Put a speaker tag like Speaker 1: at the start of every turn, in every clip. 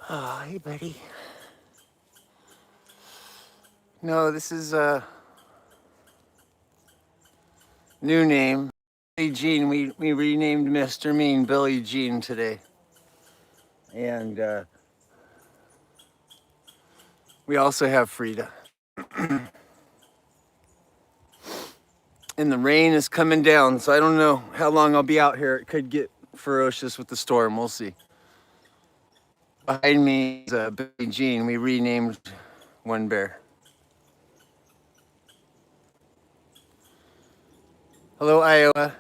Speaker 1: Oh, hey, buddy. No, this is a new name. Billy Jean. We renamed Mr. Mean Billy Jean today. And we also have Frida. And the rain is coming down, so I don't know how long I'll be out here. It could get ferocious with the storm. We'll see. Behind me is Billy Jean. We renamed one bear. Hello, Iowa.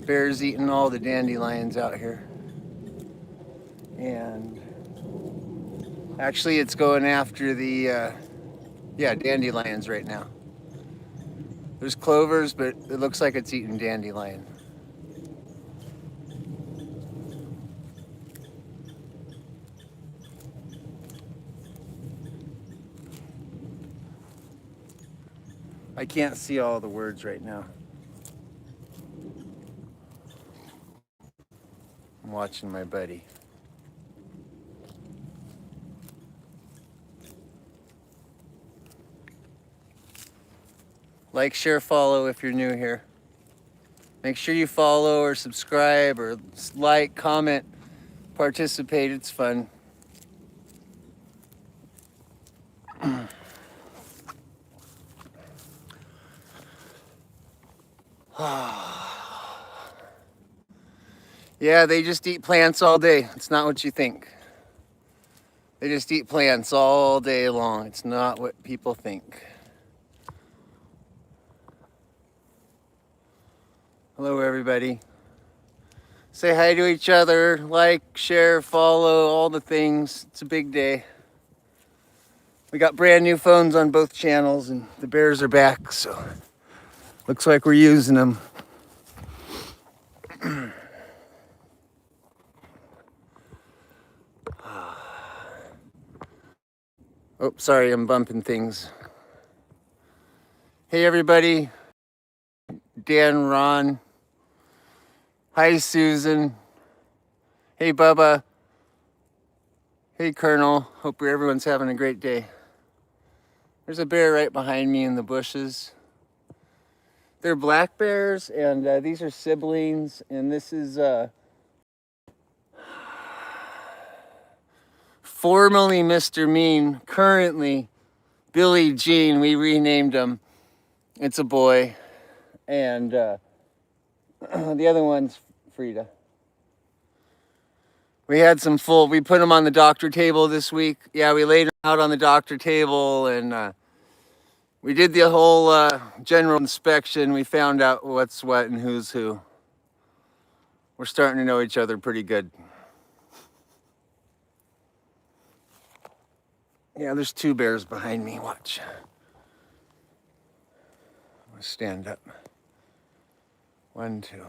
Speaker 1: Bears eating all the dandelions out here. And actually, it's going after the, dandelions right now. There's clovers, but it looks like it's eating dandelion. I can't see all the words right now. I'm watching my buddy. Like, share, follow if you're new here. Make sure you follow or subscribe or like, comment, participate. It's fun. Yeah, they just eat plants all day. It's not what you think. They just eat plants all day long. It's not what people think. Hello, everybody. Say hi to each other, like, share, follow, all the things. It's a big day. We got brand new phones on both channels, and the bears are back, so looks like we're using them. Oh, sorry, I'm bumping things. Hey, everybody. Dan, Ron. Hi, Susan. Hey, Bubba. Hey, Colonel. Hope everyone's having a great day. There's a bear right behind me in the bushes. They're black bears, and these are siblings, and this is formerly Mr. Mean, currently Billy Jean. We renamed him. It's a boy, and the other one's Frida. We had some we put him on the doctor table this week. Yeah, we laid him out on the doctor table, and we did the whole general inspection. We found out what's what and who's who. We're starting to know each other pretty good. Yeah, there's two bears behind me. Watch. I'm gonna stand up. 1, 2.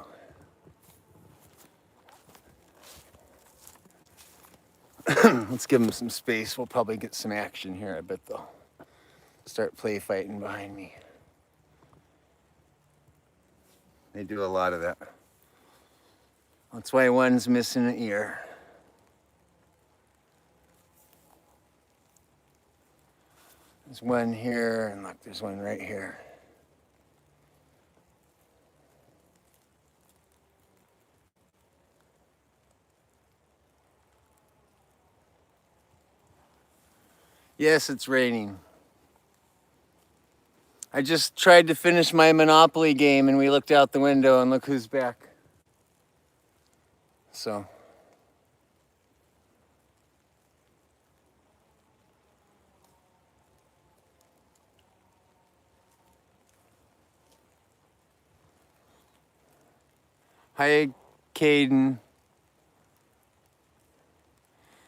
Speaker 1: Let's give them some space. We'll probably get some action here. I bet they'll start play fighting behind me. They do a lot of that. That's why one's missing an ear. There's one here, and look, there's one right here. Yes, it's raining. I just tried to finish my Monopoly game, and we looked out the window, and look who's back. So. Hi, Caden.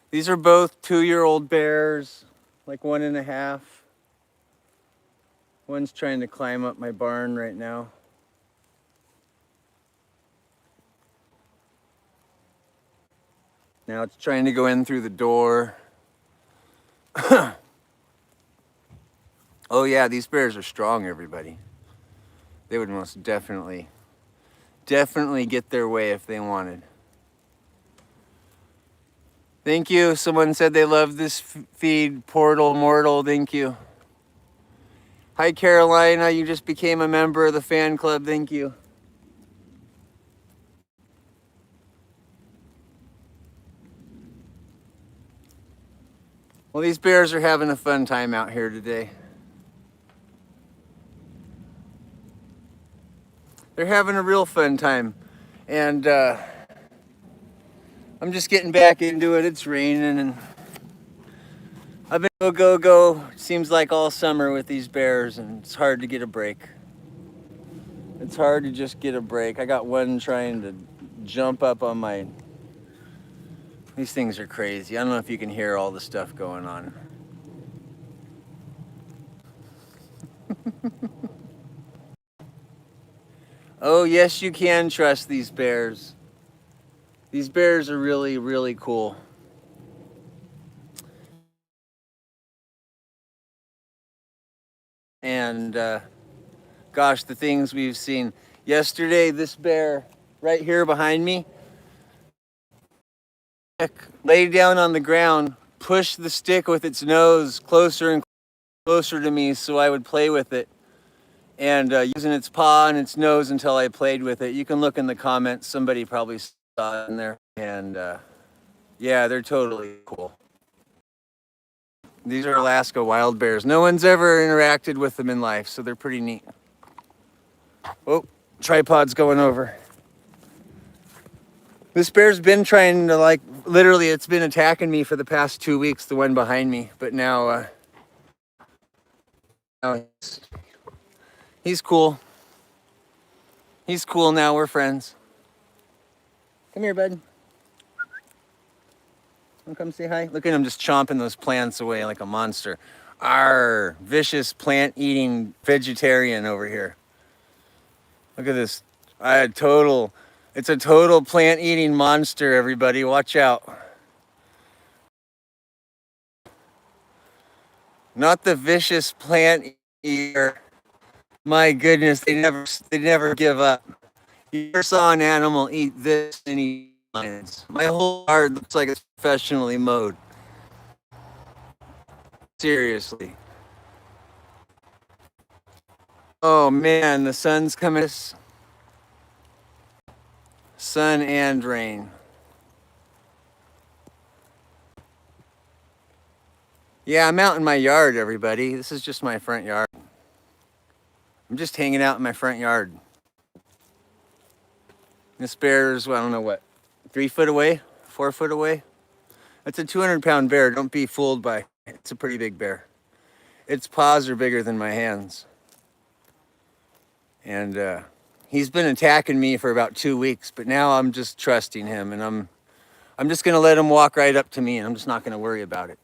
Speaker 1: These are both 2-year-old bears, like 1.5. One's trying to climb up my barn right now. Now it's trying to go in through the door. Oh yeah, these bears are strong, everybody. They would most definitely get their way if they wanted. Thank you. Someone said they love this feed. Portal Mortal, thank you. Hi Carolina, you just became a member of the fan club, thank you. Well, these bears are having a fun time out here today. They're having a real fun time. And I'm just getting back into it. It's raining and I've been go. Seems like all summer with these bears, and it's hard to get a break. It's hard to just get a break. I got one trying to jump up on my... These things are crazy. I don't know if you can hear all the stuff going on. Oh, yes, you can trust these bears. These bears are really, really cool. And gosh, the things we've seen. Yesterday, this bear right here behind me laid down on the ground, pushed the stick with its nose closer and closer to me so I would play with it, and using its paw and its nose until I played with it. You can look in the comments. Somebody probably saw it in there. And yeah, they're totally cool. These are Alaska wild bears. No one's ever interacted with them in life, so they're pretty neat. Oh, tripod's going over. This bear's been trying to, like, literally, it's been attacking me for the past 2 weeks, the one behind me. But now he's cool. He's cool now. We're friends. Come here, bud. Wanna come say hi? Look at him just chomping those plants away like a monster. Arr, vicious plant-eating vegetarian over here. Look at this. It's a total plant-eating monster, everybody. Watch out. Not the vicious plant eater. My goodness, they never give up. You never saw an animal eat this many lions. My whole yard looks like it's professionally mowed. Seriously. Oh man, the sun's coming. Sun and rain. Yeah, I'm out in my yard, everybody. This is just my front yard. I'm just hanging out in my front yard. This bear's, well, I don't know what, 3 foot away, 4 foot away. That's a 200-pound bear. Don't be fooled by it. It's a pretty big bear. Its paws are bigger than my hands. And he's been attacking me for about 2 weeks, but now I'm just trusting him, and I'm just gonna let him walk right up to me, and I'm just not gonna worry about it.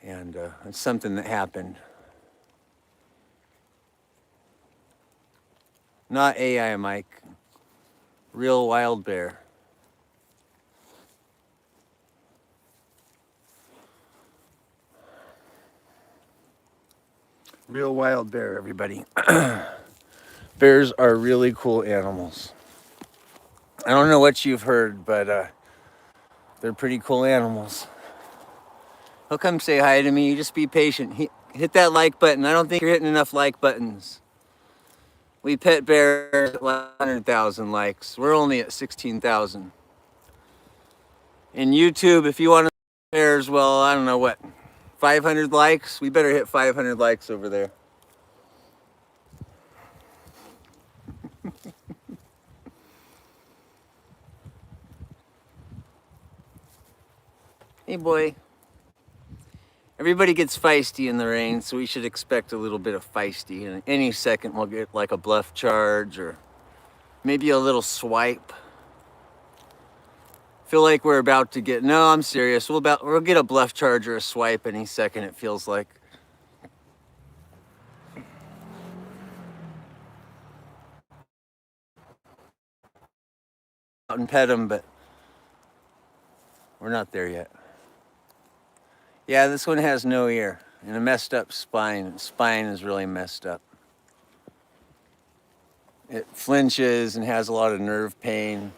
Speaker 1: And it's something that happened. Not AI Mike. Real wild bear. Real wild bear, everybody. Bears are really cool animals. I don't know what you've heard, but they're pretty cool animals. He'll come say hi to me. You just be patient. Hit that like button. I don't think you're hitting enough like buttons. We pet bears at 100,000 likes. We're only at 16,000. In YouTube, if you want to bears, well, I don't know what, 500 likes? We better hit 500 likes over there. Hey, boy. Everybody gets feisty in the rain, so we should expect a little bit of feisty. And any second we'll get like a bluff charge or maybe a little swipe. Feel like we're about to get, no, I'm serious. We'll get a bluff charge or a swipe any second, it feels like. Out and pet him, but we're not there yet. Yeah, this one has no ear and a messed up spine. Spine is really messed up. It flinches and has a lot of nerve pain.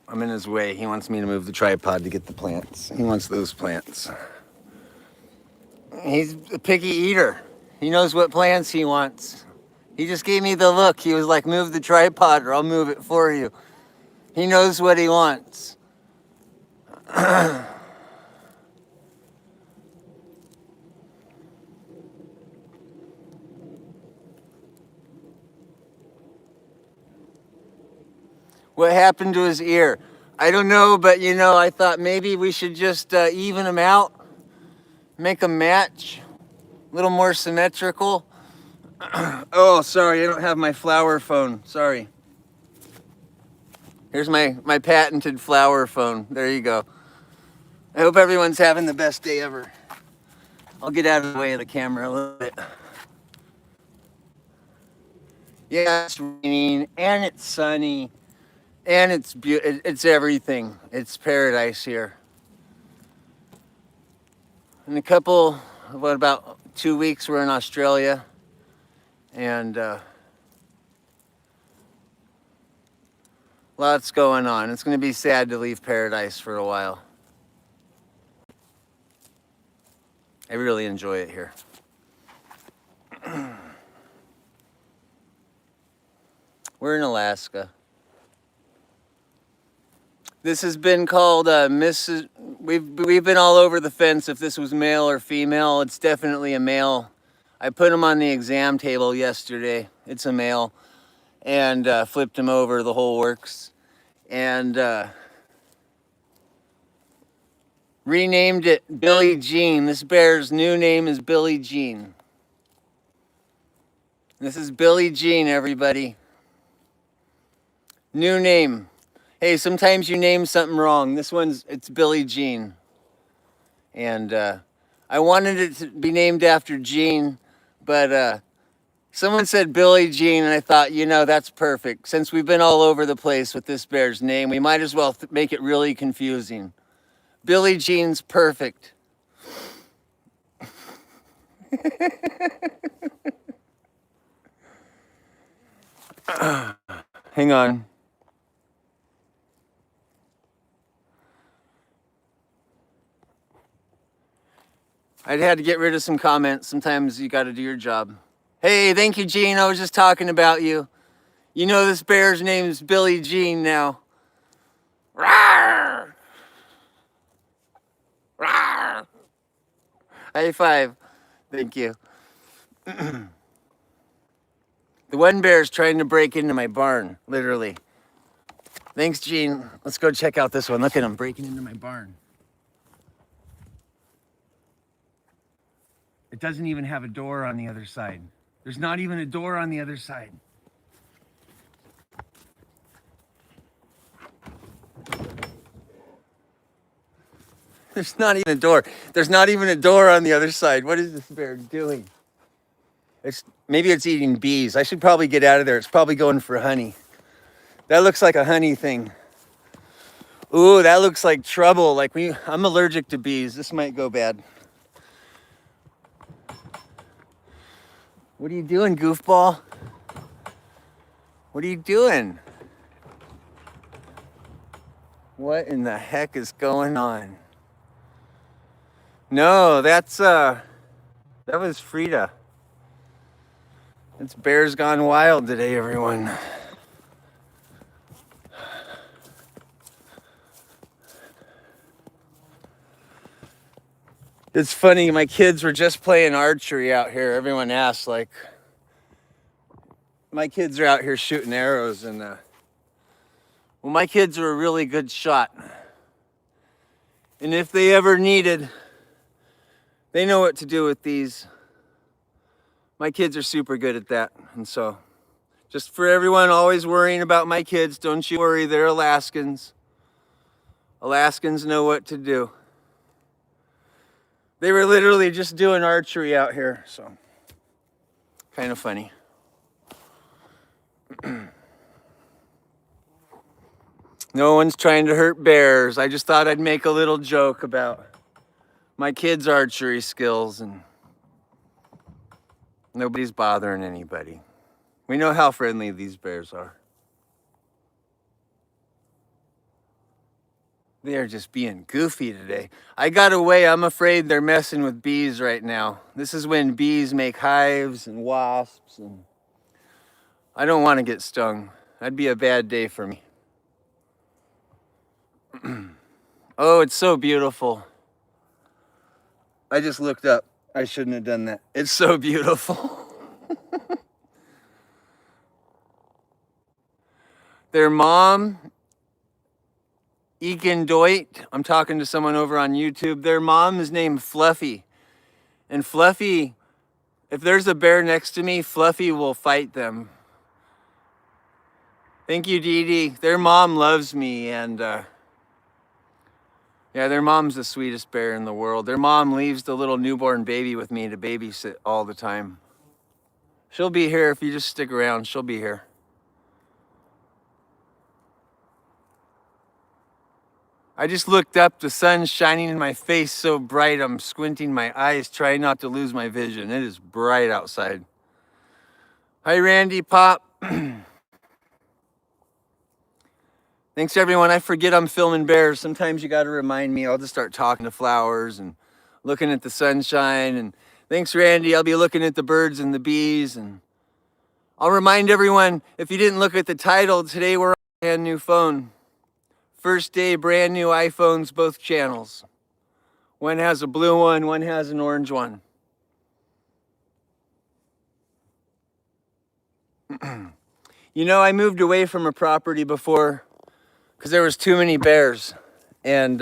Speaker 1: I'm in his way. He wants me to move the tripod to get the plants. He wants those plants. He's a picky eater. He knows what plants he wants. He just gave me the look. He was like, move the tripod or I'll move it for you. He knows what he wants. What happened to his ear? I don't know, but you know, I thought maybe we should just even them out, make them match, a little more symmetrical. Oh, sorry, I don't have my flower phone. Sorry. Here's my patented flower phone. There you go. I hope everyone's having the best day ever. I'll get out of the way of the camera a little bit. Yeah, it's raining and it's sunny. And it's beautiful. It's everything. It's paradise here. In a couple, about 2 weeks, we're in Australia. And lots going on. It's going to be sad to leave paradise for a while. I really enjoy it here. We're in Alaska. This has been called Mrs. We've been all over the fence if this was male or female. It's definitely a male. I put him on the exam table yesterday. It's a male, and flipped him over. The whole works, and renamed it Billie Jean. This bear's new name is Billie Jean. This is Billie Jean, everybody. New name. Hey, sometimes you name something wrong. It's Billie Jean. And I wanted it to be named after Jean, but someone said Billie Jean, and I thought, you know, that's perfect. Since we've been all over the place with this bear's name, we might as well make it really confusing. Billie Jean's perfect. Hang on. I'd had to get rid of some comments. Sometimes you got to do your job. Hey, thank you, Jean. I was just talking about you. You know this bear's name is Billie Jean now. Rawr! Rawr! High five. Thank you. The one bear's trying to break into my barn, literally. Thanks, Jean. Let's go check out this one. Look at him breaking into my barn. It doesn't even have a door on the other side. There's not even a door on the other side. There's not even a door. There's not even a door on the other side. What is this bear doing? Maybe it's eating bees. I should probably get out of there. It's probably going for honey. That looks like a honey thing. Ooh, that looks like trouble. I'm allergic to bees. This might go bad. What are you doing, goofball? What are you doing? What in the heck is going on? No, that was Frida. It's bears gone wild today, everyone. It's funny, my kids were just playing archery out here. Everyone asks, my kids are out here shooting arrows, and well, my kids are a really good shot. And if they ever needed, they know what to do with these. My kids are super good at that. And so, just for everyone always worrying about my kids, don't you worry, they're Alaskans. Alaskans know what to do. They were literally just doing archery out here, so kind of funny. No one's trying to hurt bears. I just thought I'd make a little joke about my kids' archery skills, and nobody's bothering anybody. We know how friendly these bears are. They are just being goofy today. I got away. I'm afraid they're messing with bees right now. This is when bees make hives and wasps, and I don't want to get stung. That'd be a bad day for me. Oh, it's so beautiful. I just looked up. I shouldn't have done that. It's so beautiful. Their mom, Egan Doit, I'm talking to someone over on YouTube. Their mom is named Fluffy. And Fluffy, if there's a bear next to me, Fluffy will fight them. Thank you, Dee Dee. Their mom loves me, and yeah, their mom's the sweetest bear in the world. Their mom leaves the little newborn baby with me to babysit all the time. She'll be here if you just stick around. She'll be here. I just looked up. The sun's shining in my face so bright, I'm squinting my eyes, trying not to lose my vision. It is bright outside. Hi, Randy, Pop. Thanks, everyone. I forget I'm filming bears. Sometimes you got to remind me. I'll just start talking to flowers and looking at the sunshine. And thanks, Randy. I'll be looking at the birds and the bees. And I'll remind everyone, if you didn't look at the title, today we're on a brand new phone. First day, brand new iPhones, both channels. One has a blue one has an orange one. You know, I moved away from a property before because there was too many bears. And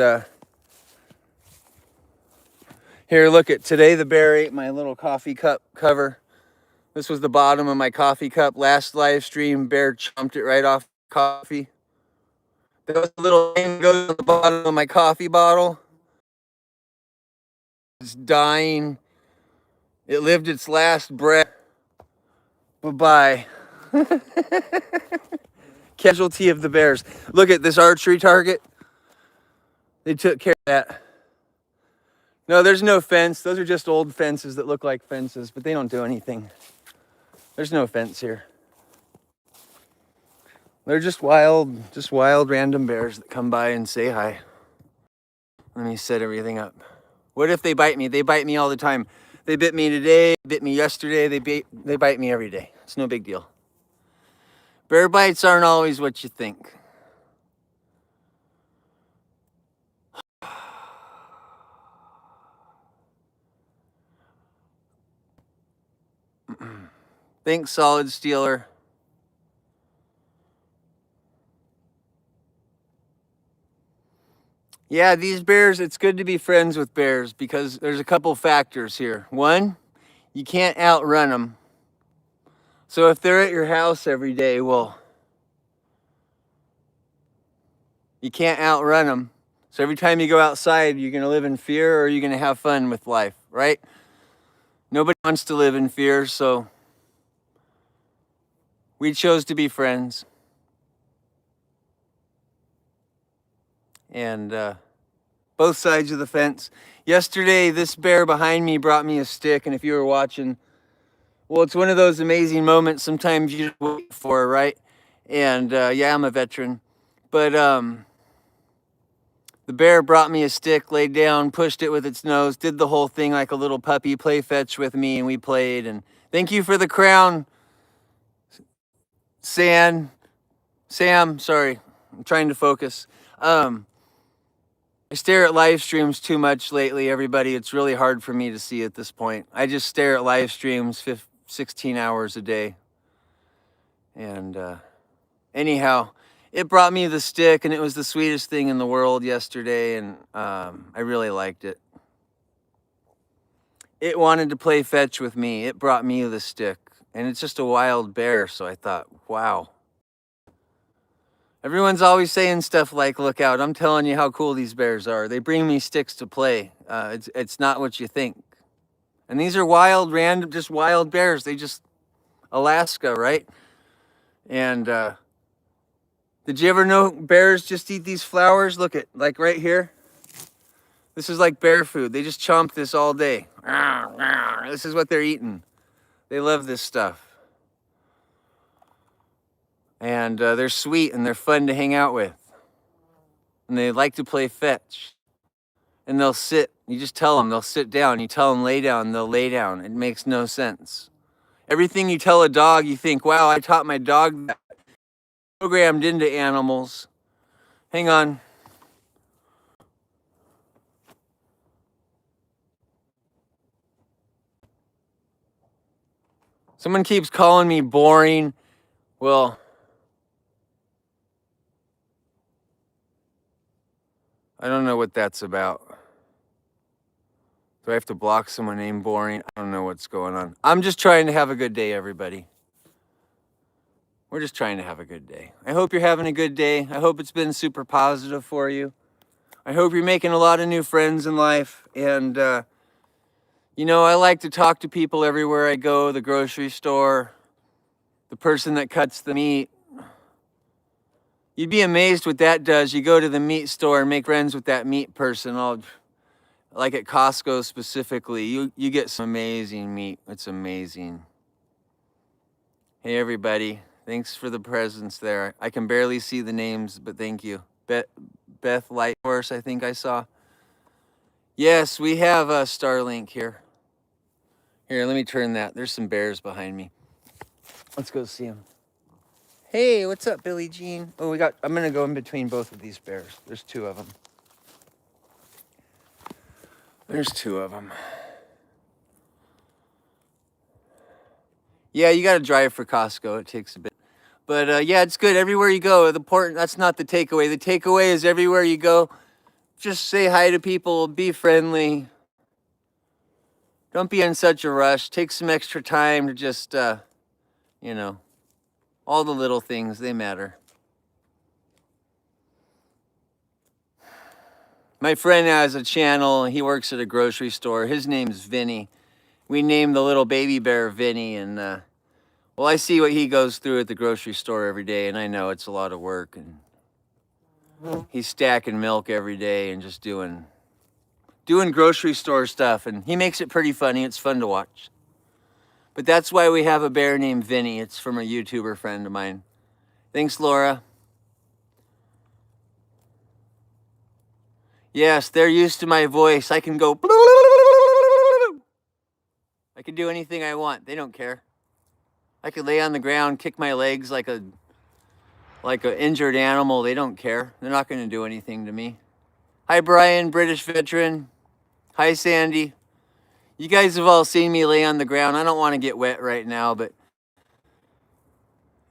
Speaker 1: here, look at today. The bear ate my little coffee cup cover. This was the bottom of my coffee cup. Last live stream, bear chomped it right off coffee. There was a little thing goes on the bottom of my coffee bottle. It's dying. It lived its last breath. Bye-bye. Casualty of the bears. Look at this archery target. They took care of that. No, there's no fence. Those are just old fences that look like fences, but they don't do anything. There's no fence here. They're just wild random bears that come by and say hi. Let me set everything up. What if they bite me? They bite me all the time. They bit me today, bit me yesterday, they bite me every day. It's no big deal. Bear bites aren't always what you think. Thanks, Solid Stealer. Yeah, these bears, it's good to be friends with bears because there's a couple factors here. One, you can't outrun them. So if they're at your house every day, well, you can't outrun them. So every time you go outside, you're going to live in fear or you're going to have fun with life, right? Nobody wants to live in fear, so we chose to be friends. And both sides of the fence. Yesterday, this bear behind me brought me a stick, and if you were watching, well, it's one of those amazing moments sometimes you just wait for, right? And yeah, I'm a veteran. But the bear brought me a stick, laid down, pushed it with its nose, did the whole thing like a little puppy, play fetch with me, and we played. And thank you for the crown, Sam, sorry, I'm trying to focus. I stare at live streams too much lately, everybody. It's really hard for me to see at this point. I just stare at live streams 16 hours a day. And anyhow, it brought me the stick, and it was the sweetest thing in the world yesterday, and I really liked it. It wanted to play fetch with me. It brought me the stick, and it's just a wild bear, so I thought, wow. Everyone's always saying stuff like, look out. I'm telling you how cool these bears are. They bring me sticks to play. It's not what you think. And these are wild, random, just wild bears. They just, Alaska, right? And did you ever know bears just eat these flowers? Look at, like right here. This is like bear food. They just chomp this all day. This is what they're eating. They love this stuff. And they're sweet and they're fun to hang out with. And they like to play fetch. And they'll sit. You just tell them, they'll sit down. You tell them lay down, they'll lay down. It makes no sense. Everything you tell a dog, you think, wow, I taught my dog that. Programmed into animals. Hang on. Someone keeps calling me boring. Well, I don't know what that's about. Do I have to block someone named boring? I don't know what's going on. I'm just trying to have a good day, everybody. We're just trying to have a good day. I hope you're having a good day. I hope it's been super positive for you. I hope you're making a lot of new friends in life. And, you know, I like to talk to people everywhere I go, the grocery store, the person that cuts the meat. You'd be amazed what that does. You go to the meat store and make friends with that meat person. Like at Costco specifically, you get some amazing meat. It's amazing. Hey, everybody. Thanks for the presence there. I can barely see the names, but thank you. Beth Lighthorse, I think I saw. Yes, we have a Starlink here. Here, let me turn that. There's some bears behind me. Let's go see them. Hey, what's up, Billie Jean? Oh, I'm going to go in between both of these bears. There's two of them. There's two of them. Yeah, you got to drive for Costco. It takes a bit. But yeah, it's good everywhere you go. That's not the takeaway. The takeaway is everywhere you go, just say hi to people, be friendly. Don't be in such a rush. Take some extra time to just, you know, all the little things, they matter. My friend has a channel. He works at a grocery store. His name's Vinny. We named the little baby bear Vinny, and well, I see what he goes through at the grocery store every day, and I know it's a lot of work. And he's stacking milk every day and just doing grocery store stuff, and he makes it pretty funny. It's fun to watch. But that's why we have a bear named Vinny. It's from a YouTuber friend of mine. Thanks, Laura. Yes, they're used to my voice. I can go. I can do anything I want. They don't care. I could lay on the ground, kick my legs like an injured animal. They don't care. They're not going to do anything to me. Hi, Brian, British veteran. Hi, Sandy. You guys have all seen me lay on the ground. I don't want to get wet right now, but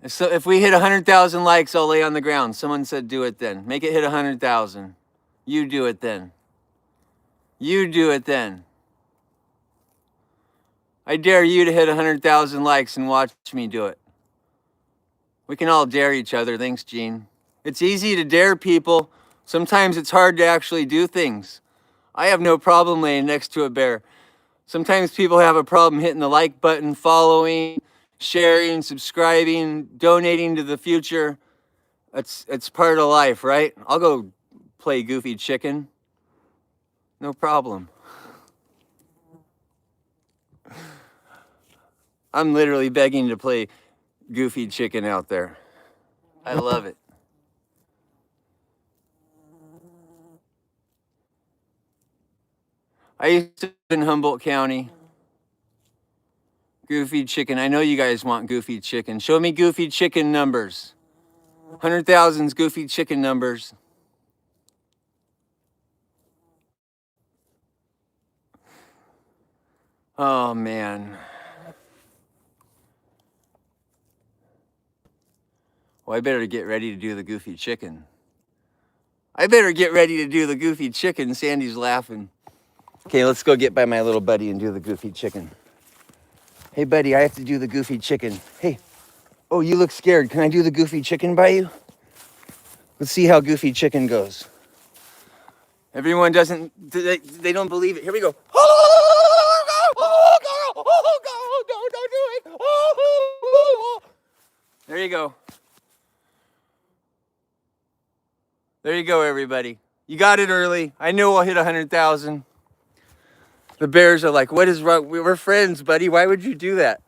Speaker 1: so if we hit 100,000 likes, I'll lay on the ground. Someone said do it then. Make it hit 100,000. You do it then. You do it then. I dare you to hit 100,000 likes and watch me do it. We can all dare each other. Thanks, Gene. It's easy to dare people. Sometimes it's hard to actually do things. I have no problem laying next to a bear. Sometimes people have a problem hitting the like button, following, sharing, subscribing, donating to the future. It's part of life, right? I'll go play Goofy Chicken. No problem. I'm literally begging to play Goofy Chicken out there. I love it. I used to live in Humboldt County. Goofy Chicken. I know you guys want Goofy Chicken. Show me Goofy Chicken numbers. 100,000's Goofy Chicken numbers. Oh, man. Well, I better get ready to do the Goofy Chicken. Sandy's laughing. Okay, let's go get by my little buddy and do the Goofy Chicken. Hey, buddy, I have to do the Goofy Chicken. Hey, oh, you look scared. Can I do the Goofy Chicken by you? Let's see how Goofy Chicken goes. Everyone doesn't, they don't believe it. Here we go. There you go. There you go, everybody. You got it early. I know we'll hit 100,000. The bears are like, what is wrong? We're friends, buddy. Why would you do that?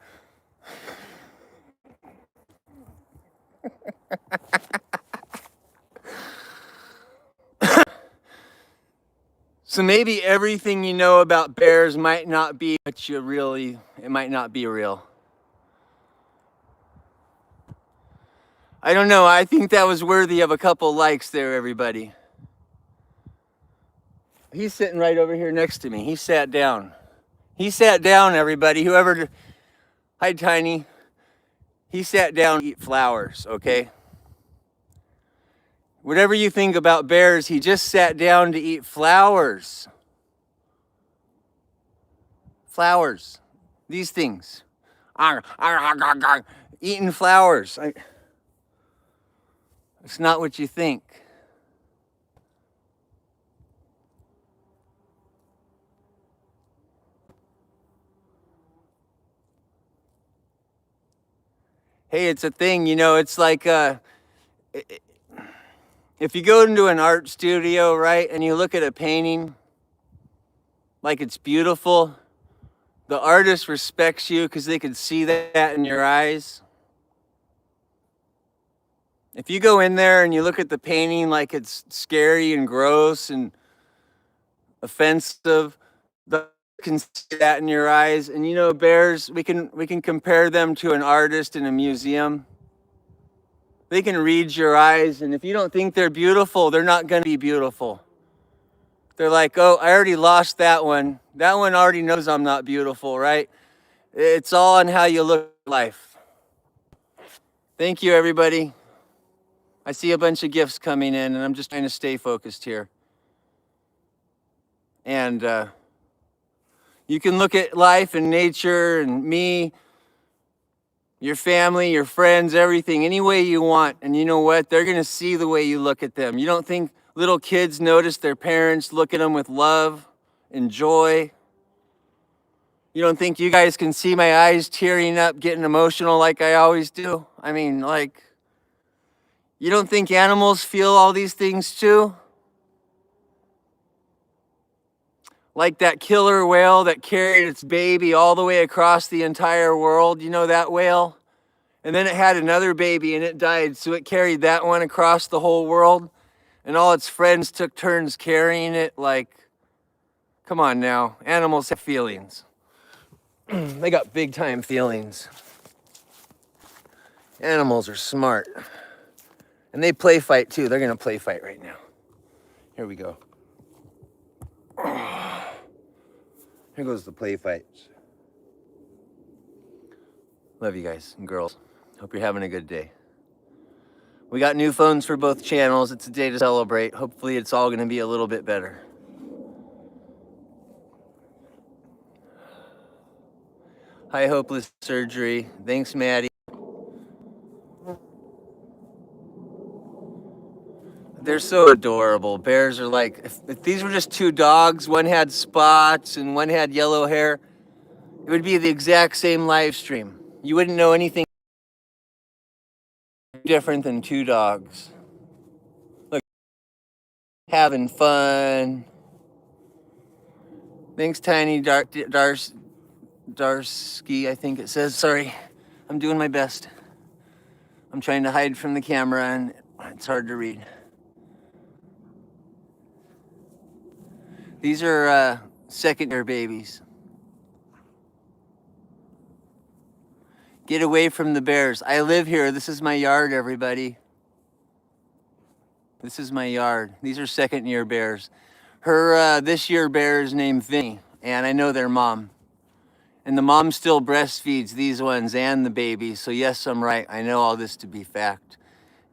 Speaker 1: So maybe everything you know about bears might not be what you really, it might not be real. I don't know. I think that was worthy of a couple likes there, everybody. He's sitting right over here next to me. He sat down. He sat down, everybody. Whoever, hi, Tiny. He sat down to eat flowers, okay? Whatever you think about bears, he just sat down to eat flowers. Flowers. These things. Eating flowers. It's not what you think. Hey, it's a thing, you know, it's like if you go into an art studio, right, and you look at a painting like it's beautiful, the artist respects you because they can see that in your eyes. If you go in there and you look at the painting like it's scary and gross and offensive, the can see that in your eyes. And you know, bears, we can compare them to an artist in a museum. They can read your eyes, and if you don't think they're beautiful, they're not going to be beautiful. They're like, oh, I already lost that one. That one already knows I'm not beautiful, right? It's all on how you look at life. Thank you, everybody. I see a bunch of gifts coming in, and I'm just trying to stay focused here. And you can look at life and nature and me, your family, your friends, everything, any way you want. And you know what? They're going to see the way you look at them. You don't think little kids notice their parents look at them with love and joy? You don't think you guys can see my eyes tearing up, getting emotional like I always do? I mean, like, you don't think animals feel all these things too? Like that killer whale that carried its baby all the way across the entire world. You know that whale? And then it had another baby and it died, so it carried that one across the whole world. And all its friends took turns carrying it. Like, come on now. Animals have feelings. They got big time feelings. Animals are smart. And they play fight too. They're going to play fight right now. Here we go. Here goes the play fights. Love you guys and girls. Hope you're having a good day. We got new phones for both channels. It's a day to celebrate. Hopefully it's all going to be a little bit better. Hi, Hopeless Surgery. Thanks, Maddie. They're so adorable. Bears are like, if these were just two dogs, one had spots and one had yellow hair, it would be the exact same live stream. You wouldn't know anything different than two dogs. Look, having fun. Thanks, Tiny Darsky, I think it says. Sorry, I'm doing my best. I'm trying to hide from the camera and it's hard to read. These are second-year babies. Get away from the bears. I live here. This is my yard, everybody. This is my yard. These are second-year bears. Her this year bear is named Vinny, and I know their mom. And the mom still breastfeeds these ones and the baby. So yes, I'm right. I know all this to be fact.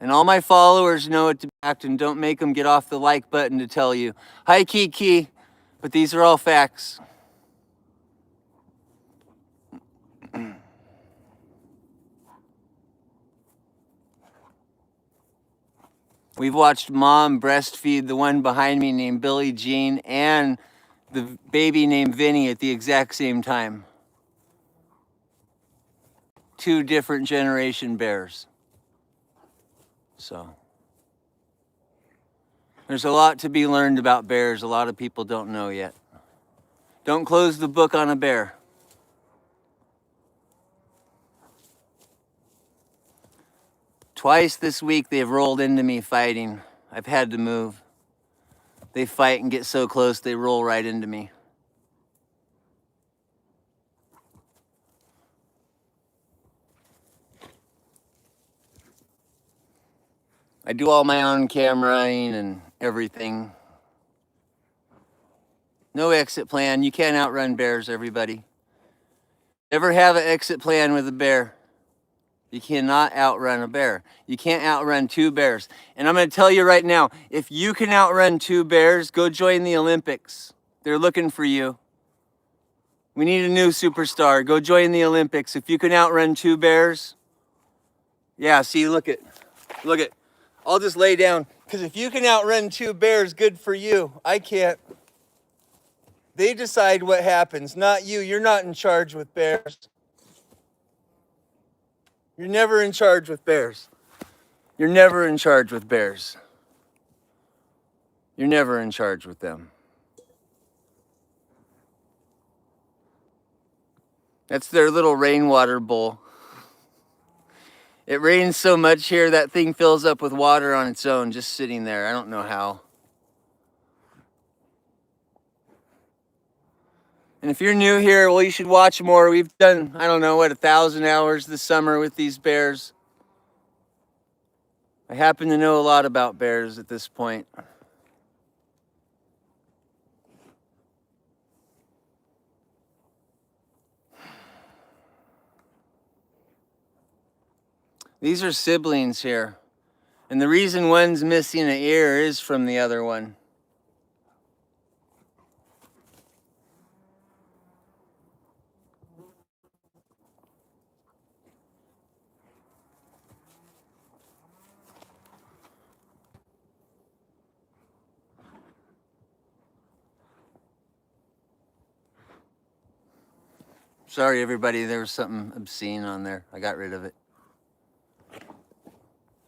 Speaker 1: And all my followers know it to be fact, and don't make them get off the like button to tell you, hi, Kiki. But these are all facts. We've watched Mom breastfeed the one behind me named Billie Jean and the baby named Vinny at the exact same time. 2 different generation bears. So there's a lot to be learned about bears. A lot of people don't know yet. Don't close the book on a bear. Twice this week they've rolled into me fighting. I've had to move. They fight and get so close they roll right into me. I do all my own cameraing and everything. No exit plan. You can't outrun bears, everybody. Ever have an exit plan with a bear? You cannot outrun a bear. You can't outrun 2 bears. And I'm going to tell you right now, if you can outrun 2 bears, go join the Olympics. They're looking for you. We need a new superstar. Go join the Olympics. If you can outrun 2 bears, yeah, see, look it. I'll just lay down. Because if you can outrun 2 bears, good for you. I can't. They decide what happens, not you. You're not in charge with bears. You're never in charge with bears. You're never in charge with bears. You're never in charge with them. That's their little rainwater bowl. It rains so much here, that thing fills up with water on its own, just sitting there. I don't know how. And if you're new here, well, you should watch more. We've done, I don't know, 1,000 hours this summer with these bears. I happen to know a lot about bears at this point. These are siblings here. And the reason one's missing an ear is from the other one. Sorry, everybody, there was something obscene on there. I got rid of it.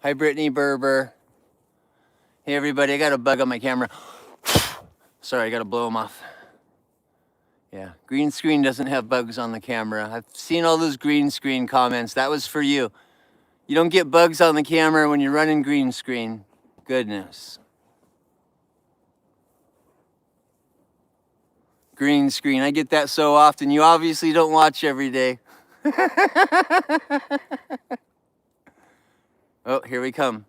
Speaker 1: Hi, Brittany Berber. Hey, everybody, I got a bug on my camera. Sorry, I got to blow them off. Yeah, green screen doesn't have bugs on the camera. I've seen all those green screen comments. That was for you. You don't get bugs on the camera when you're running green screen. Goodness. Green screen, I get that so often. You obviously don't watch every day. Oh, here we come.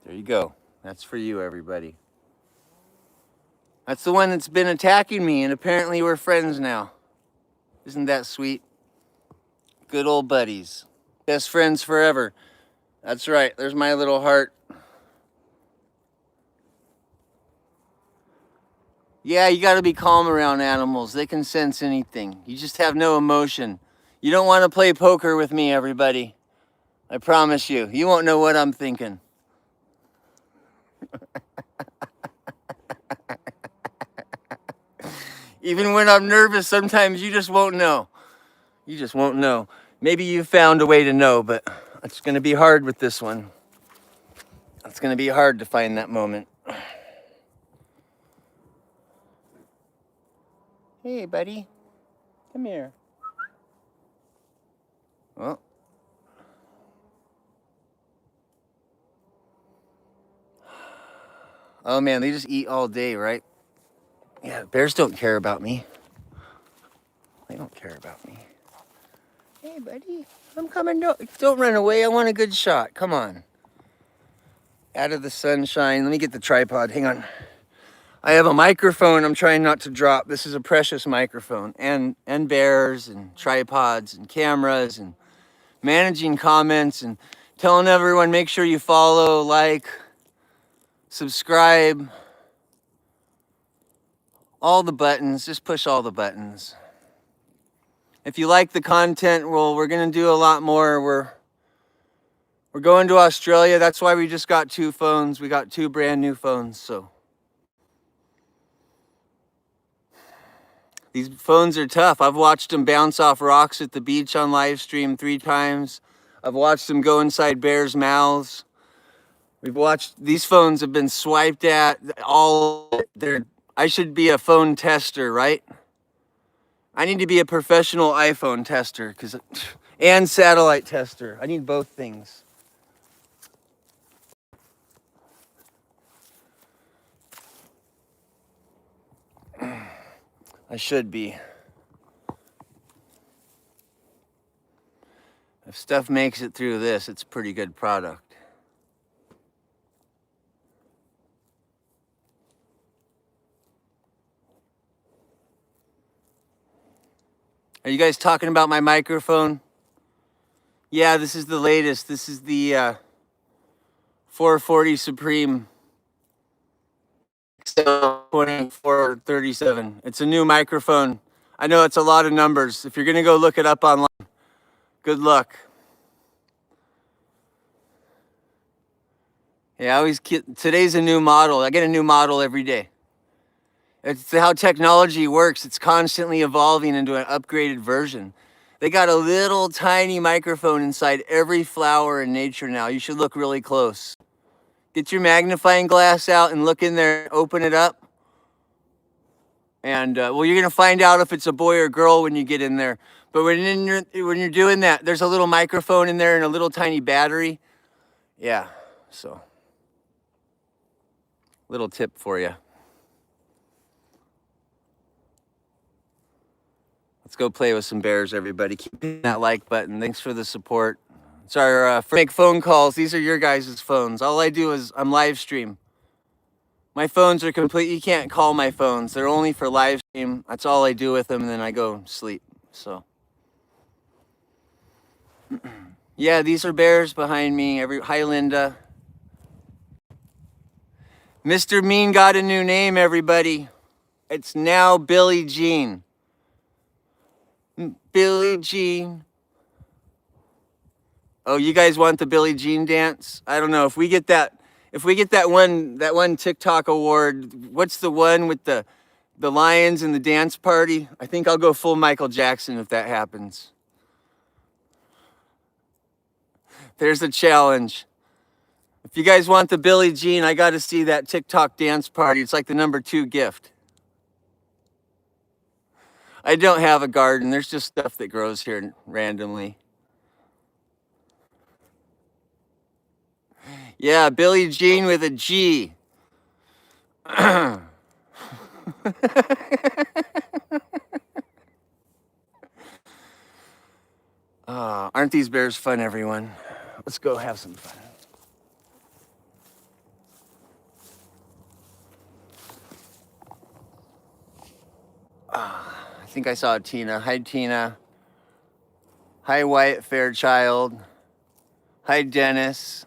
Speaker 1: There you go. That's for you, everybody. That's the one that's been attacking me, and apparently we're friends now. Isn't that sweet? Good old buddies. Best friends forever. That's right. There's my little heart. Yeah, you got to be calm around animals. They can sense anything. You just have no emotion. You don't want to play poker with me, everybody. I promise you. You won't know what I'm thinking. Even when I'm nervous, sometimes you just won't know. You just won't know. Maybe you found a way to know, but it's going to be hard with this one. It's going to be hard to find that moment. Hey, buddy. Come here. Well. Oh, man, they just eat all day, right? Yeah, bears don't care about me. They don't care about me. Hey, buddy. I'm coming. Don't run away. I want a good shot. Come on. Out of the sunshine. Let me get the tripod. Hang on. I have a microphone I'm trying not to drop. This is a precious microphone. And bears and tripods and cameras and managing comments and telling everyone make sure you follow, like, subscribe. All the buttons. Just push all the buttons. If you like the content, well, we're gonna do a lot more. We're going to Australia. That's why we just got 2 phones. We got 2 brand new phones. So these phones are tough. I've watched them bounce off rocks at the beach on live stream 3 times. I've watched them go inside bears' mouths. We've watched, these phones have been swiped at. I should be a phone tester, right? I need to be a professional iPhone tester and satellite tester. I need both things. I should be. If stuff makes it through this, it's a pretty good product. Are you guys talking about my microphone? Yeah, this is the latest. This is the 440 Supreme 2437. It's a new microphone. I know it's a lot of numbers. If you're gonna go look it up online, good luck. Yeah, today's a new model. I get a new model every day. It's how technology works. It's constantly evolving into an upgraded version. They got a little tiny microphone inside every flower in nature now. You should look really close. Get your magnifying glass out and look in there, open it up. And well, you're gonna find out if it's a boy or girl when you get in there. But when you're doing that, there's a little microphone in there and a little tiny battery. Yeah, so little tip for you. Let's go play with some bears, everybody. Keep hitting that like button. Thanks for the support. It's our make phone calls. These are your guys' phones. All I do is I'm live stream. My phones are complete. You can't call my phones. They're only for live stream. That's all I do with them, and then I go sleep. So yeah, these are bears behind me. Hi, Linda. Mr. Mean got a new name, everybody. It's now Billie Jean. Billie Jean. Oh, you guys want the Billie Jean dance? I don't know if we get that one TikTok award. What's the one with the lions and the dance party? I think I'll go full Michael Jackson if that happens. There's a challenge. If you guys want the Billie Jean, I got to see that TikTok dance party. It's like the #2 gift. I don't have a garden. There's just stuff that grows here randomly. Yeah, Billie Jean with a G. Aren't these bears fun, everyone? Let's go have some fun. I think I saw Tina. Hi, Tina. Hi, Wyatt Fairchild. Hi, Dennis.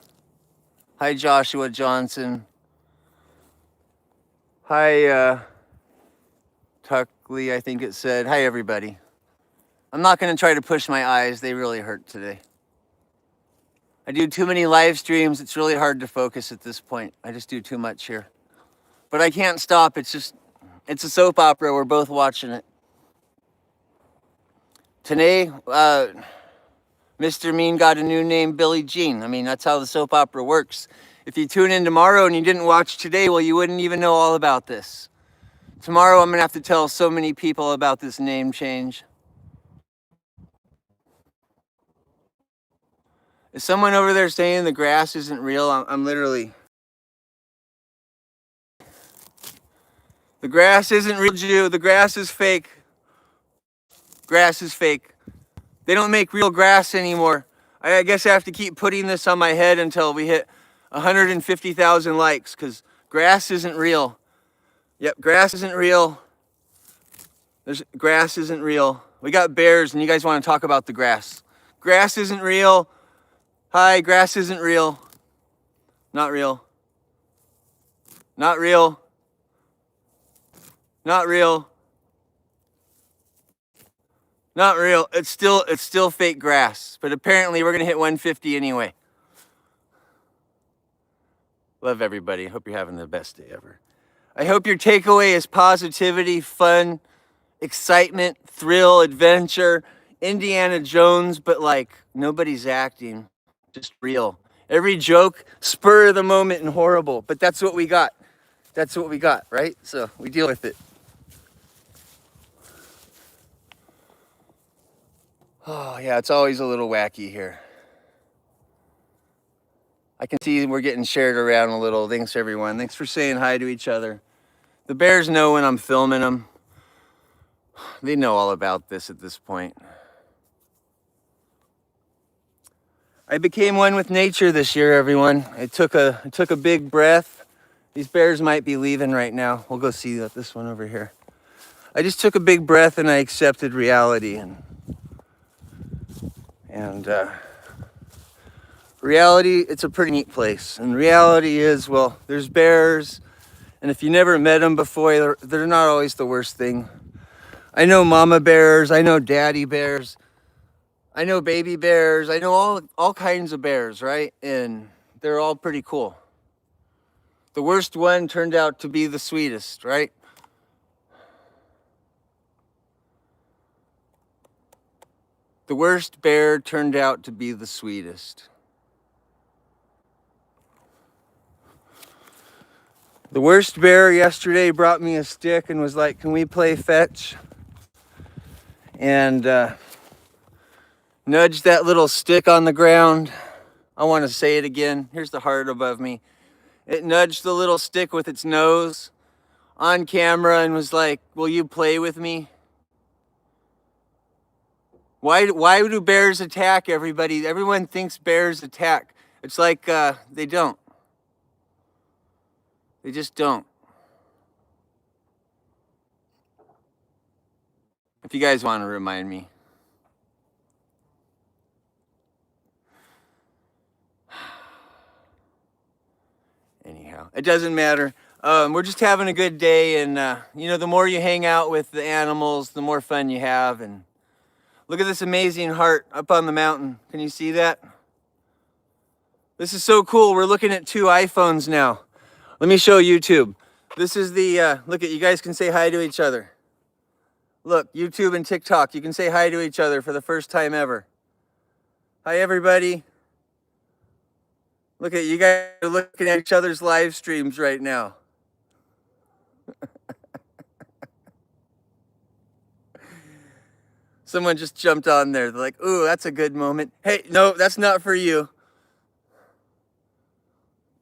Speaker 1: Hi, Joshua Johnson. Hi, Tuckley, I think it said. Hi, everybody. I'm not going to try to push my eyes. They really hurt today. I do too many live streams. It's really hard to focus at this point. I just do too much here. But I can't stop. It's a soap opera. We're both watching it. Today, Mr. Mean got a new name, Billie Jean. I mean, that's how the soap opera works. If you tune in tomorrow and you didn't watch today, well, you wouldn't even know all about this. Tomorrow, I'm going to have to tell so many people about this name change. Is someone over there saying the grass isn't real? I'm literally... The grass isn't real, Jew. The grass is fake. Grass is fake. They don't make real grass anymore. I guess I have to keep putting this on my head until we hit 150,000 likes, because grass isn't real. Yep, grass isn't real. Grass isn't real. We got bears, and you guys want to talk about the grass. Grass isn't real. Hi, grass isn't real. Not real. Not real. Not real. Not real. It's still fake grass. But apparently we're gonna hit 150 anyway. Love everybody. Hope you're having the best day ever. I hope your takeaway is positivity, fun, excitement, thrill, adventure, Indiana Jones, but like nobody's acting, just real. Every joke, spur of the moment and horrible, but that's what we got. That's what we got, right? So we deal with it. Oh yeah, it's always a little wacky here. I can see we're getting shared around a little. Thanks everyone. Thanks for saying hi to each other. The bears know when I'm filming them. They know all about this at this point. I became one with nature this year, everyone. I took a big breath. These bears might be leaving right now. We'll go see this one over here. I just took a big breath and I accepted reality. And reality, it's a pretty neat place. And reality is, well, there's bears. And if you never met them before, they're not always the worst thing. I know mama bears. I know daddy bears. I know baby bears. I know all kinds of bears, right? And they're all pretty cool. The worst one turned out to be the sweetest, right? The worst bear turned out to be the sweetest. The worst bear yesterday brought me a stick and was like, "Can we play fetch?" And nudged that little stick on the ground. I want to say it again. Here's the heart above me. It nudged the little stick with its nose on camera and was like, "Will you play with me?" Why do bears attack everybody? Everyone thinks bears attack. It's like they don't. They just don't. If you guys want to remind me. Anyhow, it doesn't matter. We're just having a good day, and the more you hang out with the animals, the more fun you have. And look at this amazing heart up on the mountain. Can you see that? This is so cool. We're looking at 2 iPhones now. Let me show YouTube. This is the, look at, you guys can say hi to each other. Look, YouTube and TikTok, you can say hi to each other for the first time ever. Hi, everybody. Look at, you guys are looking at each other's live streams right now. Someone just jumped on there. They're like, "Ooh, that's a good moment." Hey, no, that's not for you.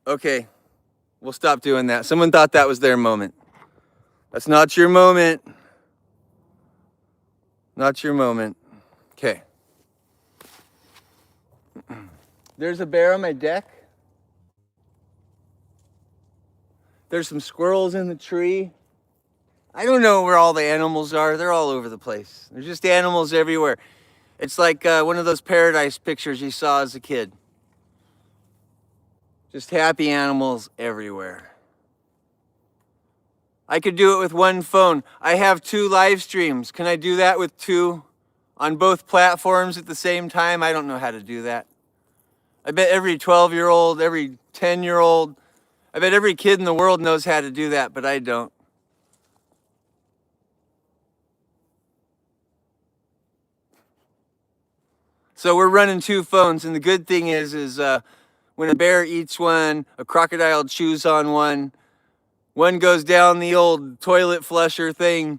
Speaker 1: Okay, we'll stop doing that. Someone thought that was their moment. That's not your moment. Not your moment. Okay. There's a bear on my deck. There's some squirrels in the tree. I don't know where all the animals are. They're all over the place. There's just animals everywhere. It's like one of those paradise pictures you saw as a kid. Just happy animals everywhere. I could do it with one phone. I have 2 live streams. Can I do that with 2 on both platforms at the same time? I don't know how to do that. I bet every 12-year-old, every 10-year-old, I bet every kid in the world knows how to do that, but I don't. So we're running 2 phones, and the good thing is when a bear eats one, a crocodile chews on one goes down the old toilet flusher thing.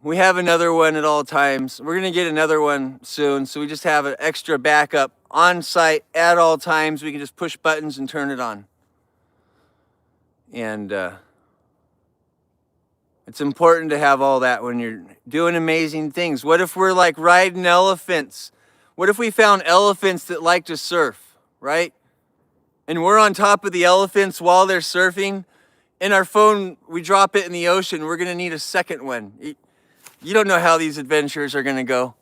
Speaker 1: We have another one at all times. We're gonna get another one soon, so we just have an extra backup on site at all times. We can just push buttons and turn it on. And it's important to have all that when you're doing amazing things. What if we're like riding elephants? What if we found elephants that like to surf, right? And we're on top of the elephants while they're surfing. In our phone, we drop it in the ocean. We're gonna need a second one. You don't know how these adventures are gonna go.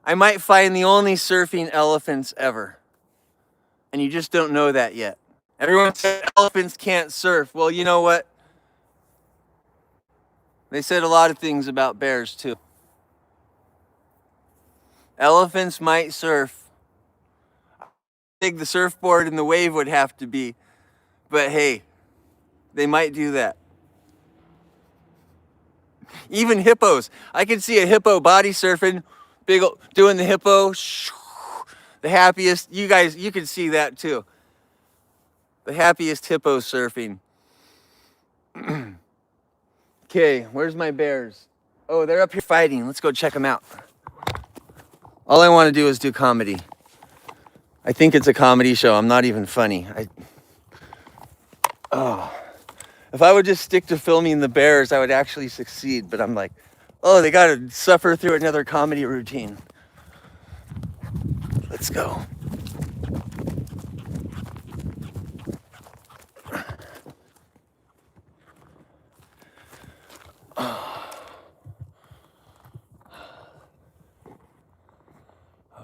Speaker 1: I might find the only surfing elephants ever. And you just don't know that yet. Everyone said elephants can't surf. Well, you know what? They said a lot of things about bears too. Elephants might surf. How big the surfboard and the wave would have to be. But hey, they might do that. Even hippos. I can see a hippo body surfing, big doing the hippo. The happiest. You guys, you can see that too. The happiest hippo surfing. Okay, where's my bears? Oh, they're up here fighting. Let's go check them out. All I want to do is do comedy. I think it's a comedy show. I'm not even funny. If I would just stick to filming the bears, I would actually succeed. But I'm like, oh, they got to suffer through another comedy routine. Let's go.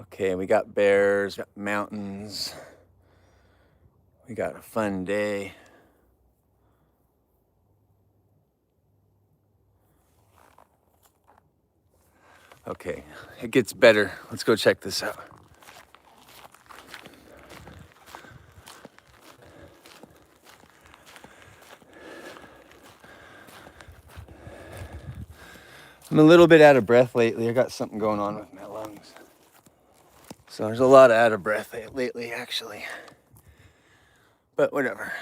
Speaker 1: Okay, we got bears, got mountains. We got a fun day. Okay, it gets better. Let's go check this out. I'm a little bit out of breath lately. I got something going on with my lungs. So there's a lot of out of breath lately, actually. But whatever.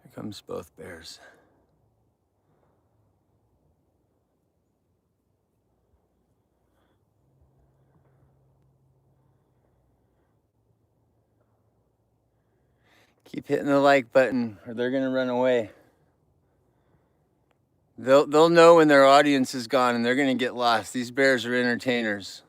Speaker 1: Here comes both bears. Keep hitting the like button or they're gonna run away. They'll know when their audience is gone and they're gonna get lost. These bears are entertainers.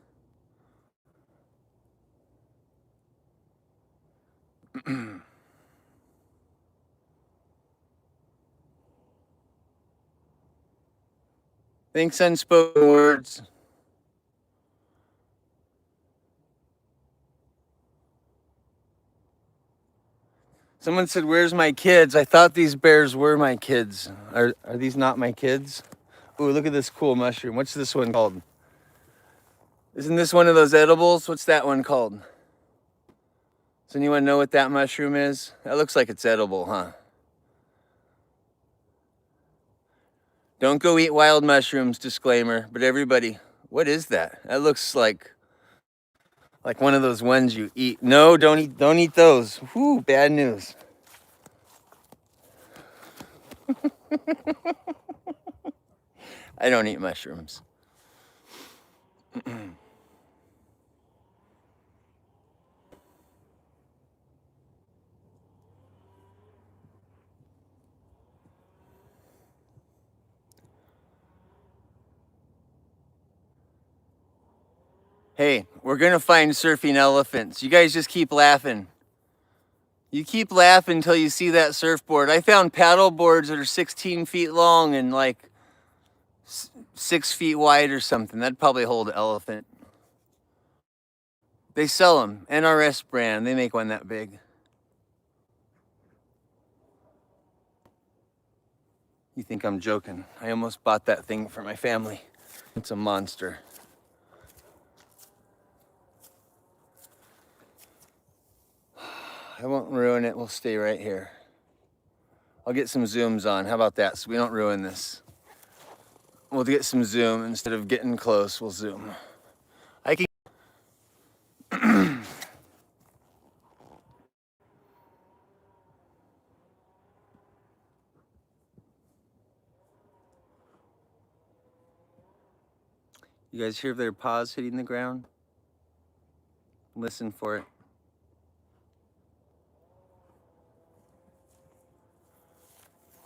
Speaker 1: Thanks, unspoken words. Someone said, "Where's my kids?" I thought these bears were my kids. Are these not my kids? Ooh, look at this cool mushroom. What's this one called? Isn't this one of those edibles? What's that one called? Does anyone know what that mushroom is? That looks like it's edible, huh? Don't go eat wild mushrooms, disclaimer. But everybody, what is that? That looks like one of those ones you eat. No, don't eat those. Whew, bad news. I don't eat mushrooms. Hey, we're gonna find surfing elephants. You guys just keep laughing. You keep laughing until you see that surfboard. I found paddle boards that are 16 feet long and like 6 feet wide or something. That'd probably hold an elephant. They sell them. NRS brand. They make one that big. You think I'm joking? I almost bought that thing for my family. It's a monster. I won't ruin it. We'll stay right here. I'll get some zooms on. How about that? So we don't ruin this. We'll get some zoom. Instead of getting close, we'll zoom. I can. You guys hear their paws hitting the ground? Listen for it.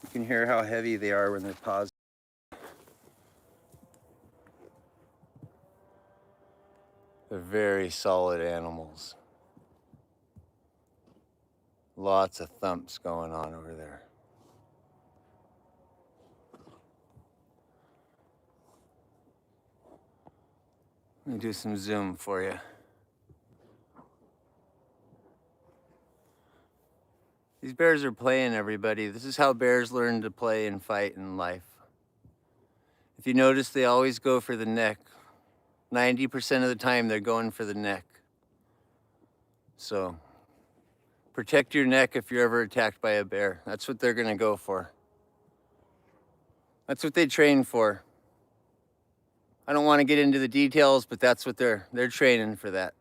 Speaker 1: You can hear how heavy they are when their paws. They're very solid animals. Lots of thumps going on over there. Let me do some zoom for you. These bears are playing, everybody. This is how bears learn to play and fight in life. If you notice, they always go for the neck. 90% of the time, they're going for the neck. So protect your neck if you're ever attacked by a bear. That's what they're gonna go for. That's what they train for. I don't want to get into the details, but that's what they're training for that.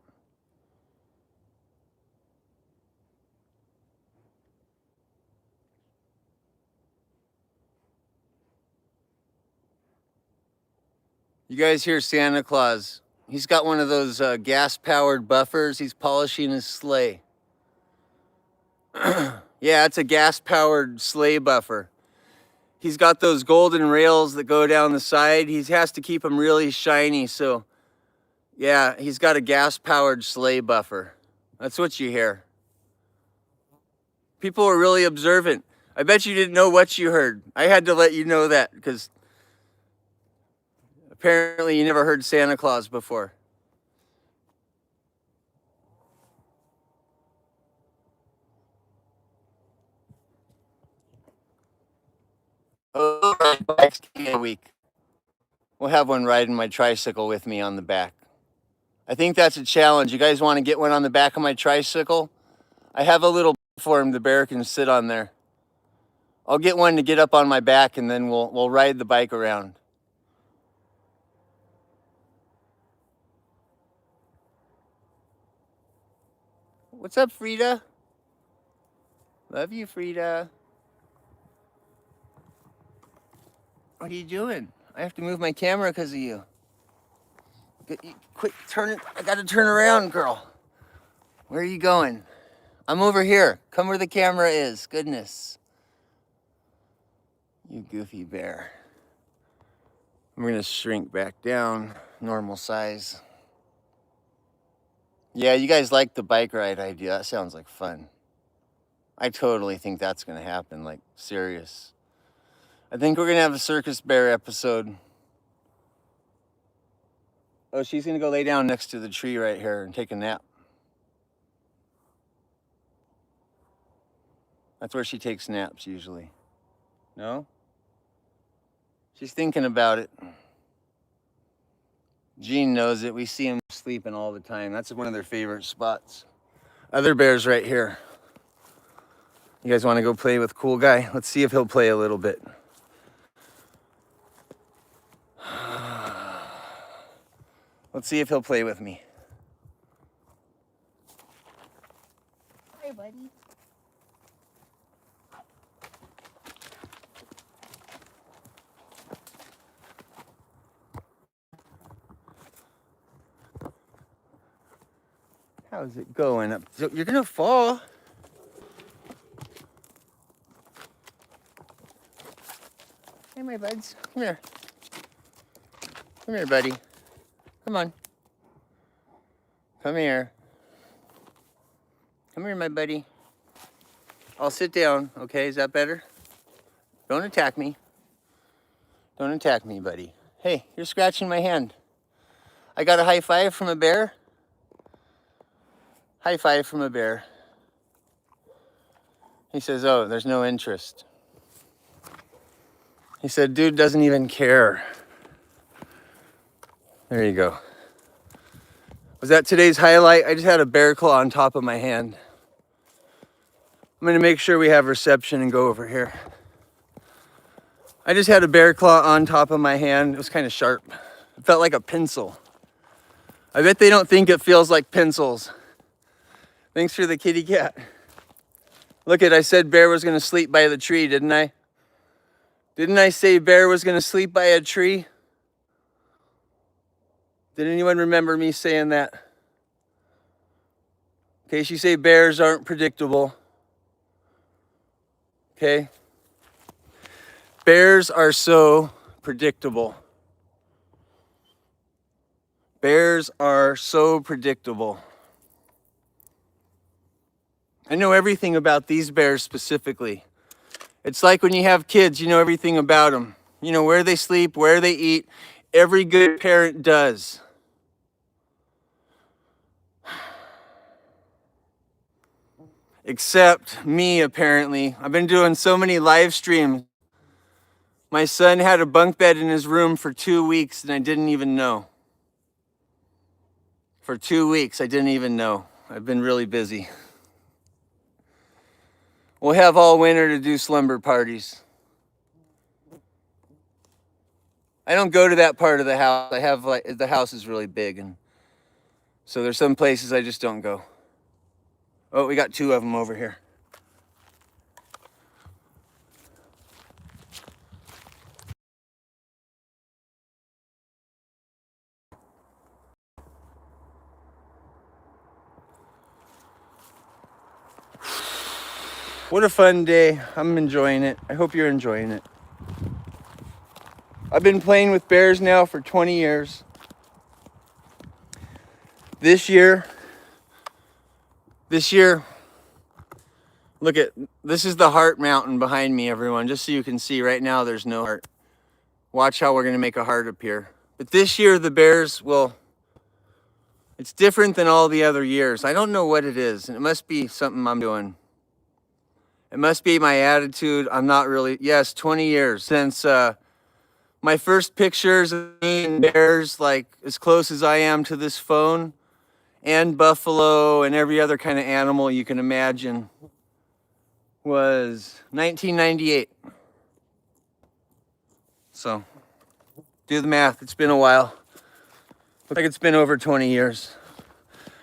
Speaker 1: You guys hear Santa Claus. He's got one of those gas-powered buffers. He's polishing his sleigh. Yeah, it's a gas-powered sleigh buffer. He's got those golden rails that go down the side. He has to keep them really shiny. So, yeah, he's got a gas-powered sleigh buffer. That's what you hear. People are really observant. I bet you didn't know what you heard. I had to let you know that because apparently you never heard Santa Claus before. Oh, bike's a week. We'll have one riding my tricycle with me on the back. I think that's a challenge. You guys want to get one on the back of my tricycle? I have a little for him. The bear can sit on there. I'll get one to get up on my back, and then we'll ride the bike around. What's up, Frida? Love you, Frida. What are you doing? I have to move my camera because of you. Quick, turn it. I got to turn around, girl. Where are you going? I'm over here. Come where the camera is. Goodness. You goofy bear. I'm going to shrink back down. Normal size. Yeah, you guys like the bike ride idea. That sounds like fun. I totally think that's going to happen. Like, serious. I think we're going to have a circus bear episode. Oh, she's going to go lay down next to the tree right here and take a nap. That's where she takes naps usually. No? She's thinking about it. Gene knows it. We see him sleeping all the time. That's one of their favorite spots. Other bears right here. You guys want to go play with Cool Guy? Let's see if he'll play a little bit. Let's see if he'll play with me.
Speaker 2: Hey, buddy.
Speaker 1: How's it going up? So you're gonna fall. Hey, my buds. Come here. Come here, buddy. Come on. Come here. Come here, my buddy. I'll sit down, okay? Is that better? Don't attack me. Don't attack me, buddy. Hey, you're scratching my hand. I got a high five from a bear. High five from a bear. He says, oh, there's no interest. He said, dude doesn't even care. There you go. Was that today's highlight? I just had a bear claw on top of my hand. I'm gonna make sure we have reception and go over here. I just had a bear claw on top of my hand. It was kind of sharp. It felt like a pencil. I bet they don't think it feels like pencils. Thanks for the kitty cat. Look I said bear was gonna sleep by the tree, didn't I? Didn't I say bear was gonna sleep by a tree? Did anyone remember me saying that? In case you say bears aren't predictable. Okay? Bears are so predictable. Bears are so predictable. I know everything about these bears specifically. It's like when you have kids, you know everything about them. You know where they sleep, where they eat. Every good parent does. Except me, apparently. I've been doing so many live streams. My son had a bunk bed in his room for 2 weeks and I didn't even know. For 2 weeks, I didn't even know. I've been really busy. We'll have all winter to do slumber parties. I don't go to that part of the house. I have the house is really big, and so there's some places I just don't go. Oh, we got 2 of them over here. What a fun day. I'm enjoying it. I hope you're enjoying it. I've been playing with bears now for 20 years. This year, look at, this is the heart mountain behind me, everyone, just so you can see. Right now there's no heart. Watch how we're gonna make a heart appear. But this year the bears, well, it's different than all the other years. I don't know what it is, and it must be something I'm doing. It must be my attitude. I'm not really, yes, 20 years since my first pictures of me and bears, like as close as I am to this phone, and buffalo and every other kind of animal you can imagine, was 1998. So do the math. It's been a while. Looks like it's been over 20 years.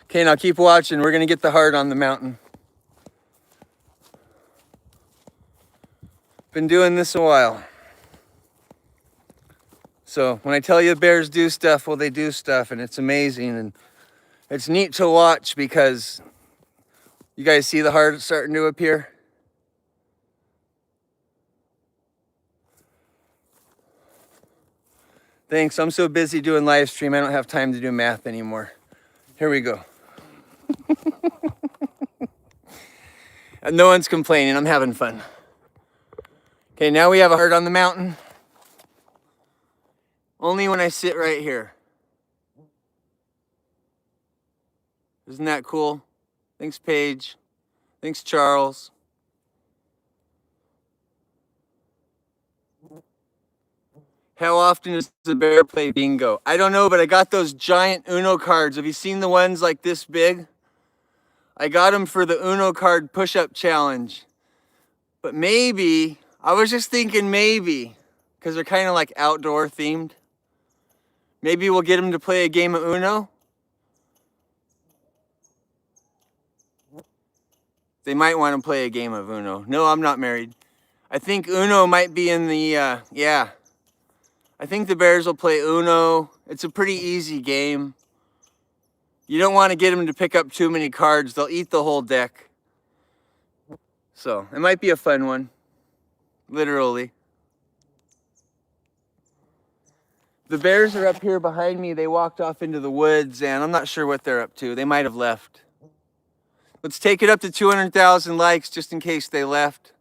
Speaker 1: Okay, now keep watching. We're gonna get the heart on the mountain. Been doing this a while. So when I tell you bears do stuff, well, they do stuff, and it's amazing, and it's neat to watch because you guys see the heart starting to appear. Thanks. I'm so busy doing live stream, I don't have time to do math anymore. Here we go. And no one's complaining. I'm having fun. Okay, now we have a heart on the mountain. Only when I sit right here. Isn't that cool? Thanks, Paige. Thanks, Charles. How often does the bear play bingo? I don't know, but I got those giant Uno cards. Have you seen the ones like this big? I got them for the Uno card push-up challenge. But maybe, I was just thinking maybe, because they're kind of like outdoor themed. Maybe we'll get them to play a game of Uno. They might want to play a game of Uno. No, I'm not married. I think Uno might be in the, yeah. I think the bears will play Uno. It's a pretty easy game. You don't want to get them to pick up too many cards. They'll eat the whole deck. So, it might be a fun one. Literally. The bears are up here behind me. They walked off into the woods, and I'm not sure what they're up to. They might have left. Let's take it up to 200,000 likes just in case they left.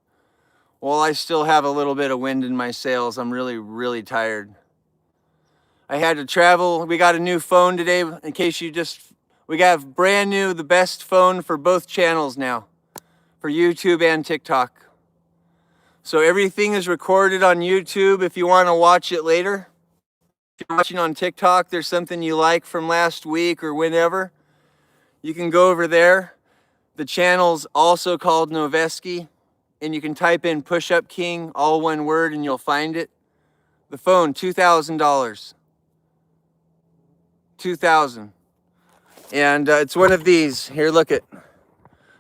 Speaker 1: While I still have a little bit of wind in my sails, I'm really, really tired. I had to travel. We got a new phone today. In case you just, we got brand new, the best phone for both channels now, for YouTube and TikTok. So everything is recorded on YouTube if you want to watch it later. If you're watching on TikTok, there's something you like from last week or whenever, you can go over there. The channel's also called NOVESKE, and you can type in Push Up King, all one word, and you'll find it. The phone, $2,000. $2,000. And it's one of these. Here, look it.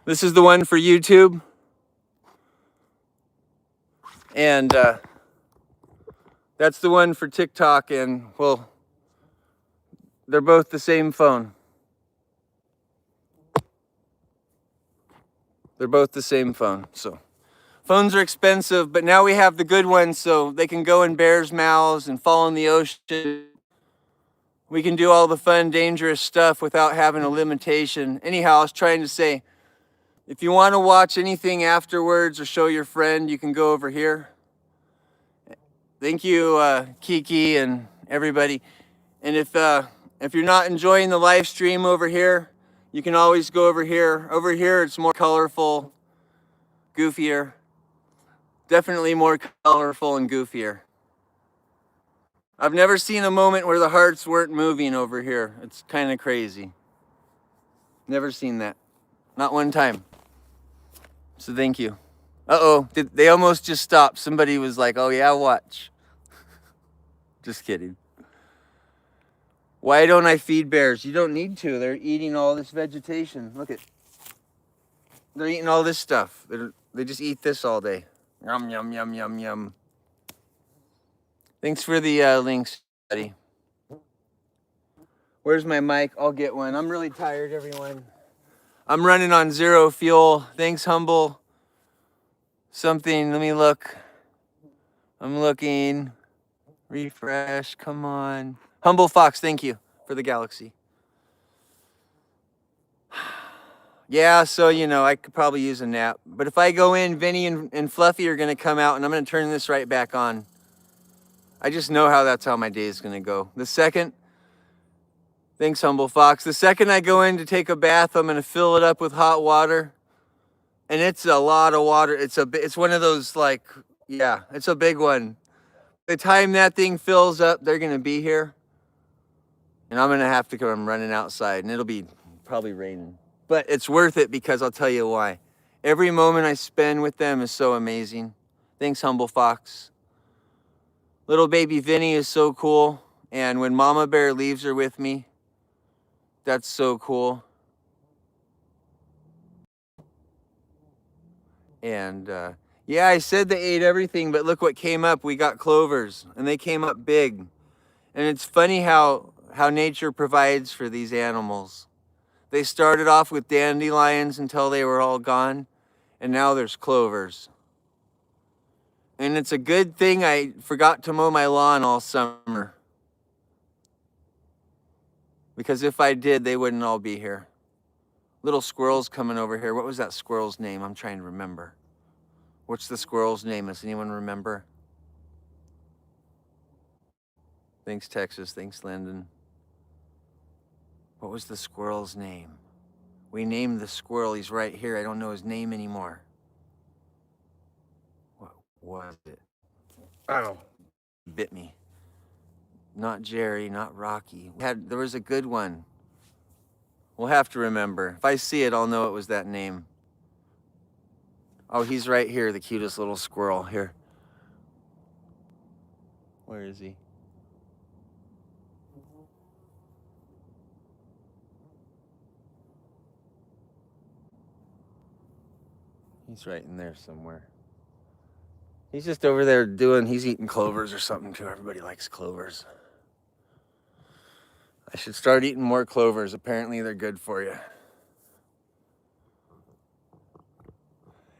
Speaker 1: This is the one for YouTube. And that's the one for TikTok, and well, they're both the same phone. They're both the same phone. So phones are expensive, but now we have the good ones, so they can go in bears' mouths and fall in the ocean. We can do all the fun, dangerous stuff without having a limitation. Anyhow, I was trying to say, if you want to watch anything afterwards or show your friend, you can go over here. Thank you, Kiki and everybody. And if you're not enjoying the live stream over here, you can always go over here. Over here, it's more colorful, goofier. Definitely more colorful and goofier. I've never seen a moment where the hearts weren't moving over here. It's kind of crazy. Never seen that. Not one time. So thank you. Uh-oh, they almost just stopped. Somebody was like, oh yeah, watch. Just kidding. Why don't I feed bears? You don't need to. They're eating all this vegetation. Look at. They're eating all this stuff. They just eat this all day. Yum, yum, yum, yum, yum. Thanks for the links, buddy. Where's my mic? I'll get one. I'm really tired, everyone. I'm running on 0 fuel. Thanks, Humble. Something, let me look. I'm looking. Refresh, come on. Humble Fox, thank you for the galaxy. Yeah, so, you know, I could probably use a nap. But if I go in, Vinny and Fluffy are going to come out, and I'm going to turn this right back on. I just know that's how my day is going to go. The second, thanks, Humble Fox. The second I go in to take a bath, I'm going to fill it up with hot water. And it's a lot of water. It's one of those, like, yeah, it's a big one. By the time that thing fills up, they're going to be here. And I'm going to have to come running outside, and it'll be probably raining. But it's worth it because I'll tell you why. Every moment I spend with them is so amazing. Thanks, Humble Fox. Little baby Vinny is so cool. And when Mama Bear leaves her with me, that's so cool. And yeah, I said they ate everything, but look what came up. We got clovers, and they came up big. And it's funny how nature provides for these animals. They started off with dandelions until they were all gone, and now there's clovers. And it's a good thing I forgot to mow my lawn all summer. Because if I did, they wouldn't all be here. Little squirrels coming over here. What was that squirrel's name? I'm trying to remember. What's the squirrel's name? Does anyone remember? Thanks, Texas. Thanks, Lyndon. What was the squirrel's name? We named the squirrel. He's right here. I don't know his name anymore. What was it? Oh, bit me. Not Jerry, not Rocky. There was a good one. We'll have to remember. If I see it, I'll know it was that name. Oh, he's right here, the cutest little squirrel. Here. Where is he? He's right in there somewhere. He's just over there he's eating clovers or something too. Everybody likes clovers. I should start eating more clovers. Apparently they're good for you.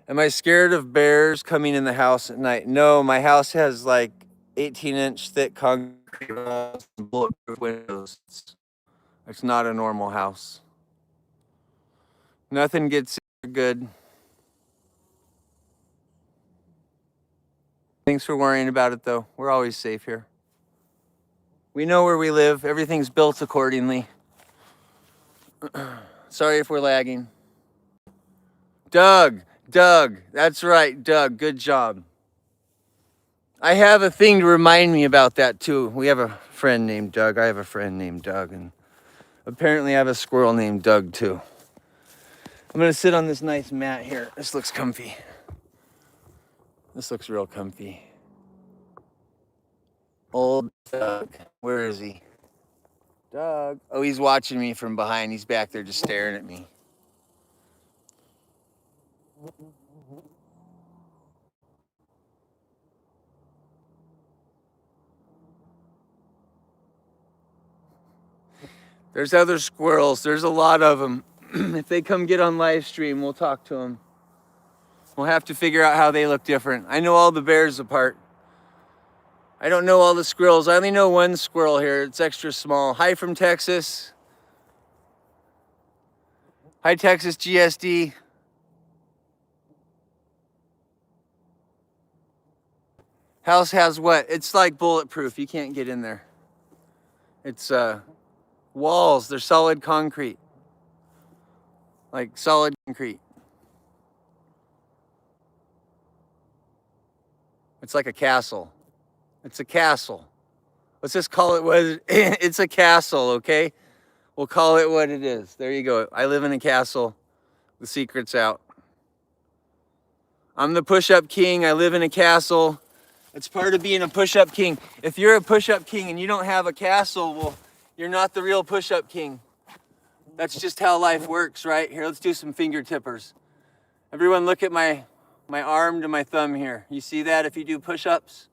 Speaker 1: Am I scared of bears coming in the house at night? No, my house has like 18-inch thick concrete walls and bulletproof windows. It's not a normal house. Nothing gets good. Thanks for worrying about it, though. We're always safe here. We know where we live. Everything's built accordingly. Sorry if we're lagging. Doug, that's right, Doug, good job. I have a thing to remind me about that too. We have a friend named Doug. I have a friend named Doug, and apparently I have a squirrel named Doug too. I'm gonna sit on this nice mat here. This looks comfy. This looks real comfy. Old Doug, where is he? Doug. Oh, he's watching me from behind. He's back there just staring at me. There's other squirrels. There's a lot of them. If they come get on live stream, we'll talk to them. We'll have to figure out how they look different. I know all the bears apart. I don't know all the squirrels. I only know one squirrel here. It's extra small. Hi from Texas. Hi, Texas GSD. House has what? It's like bulletproof. You can't get in there. It's walls. They're solid concrete. Like solid concrete. It's like a castle. It's a castle. Let's just call it what it's a castle, okay? We'll call it what it is. There you go. I live in a castle. The secret's out. I'm the push-up king. I live in a castle. It's part of being a push-up king. If you're a push-up king and you don't have a castle, well, you're not the real push-up king. That's just how life works, right? Here, let's do some finger tippers. Everyone look at my arm to my thumb here. You see that if you do push-ups?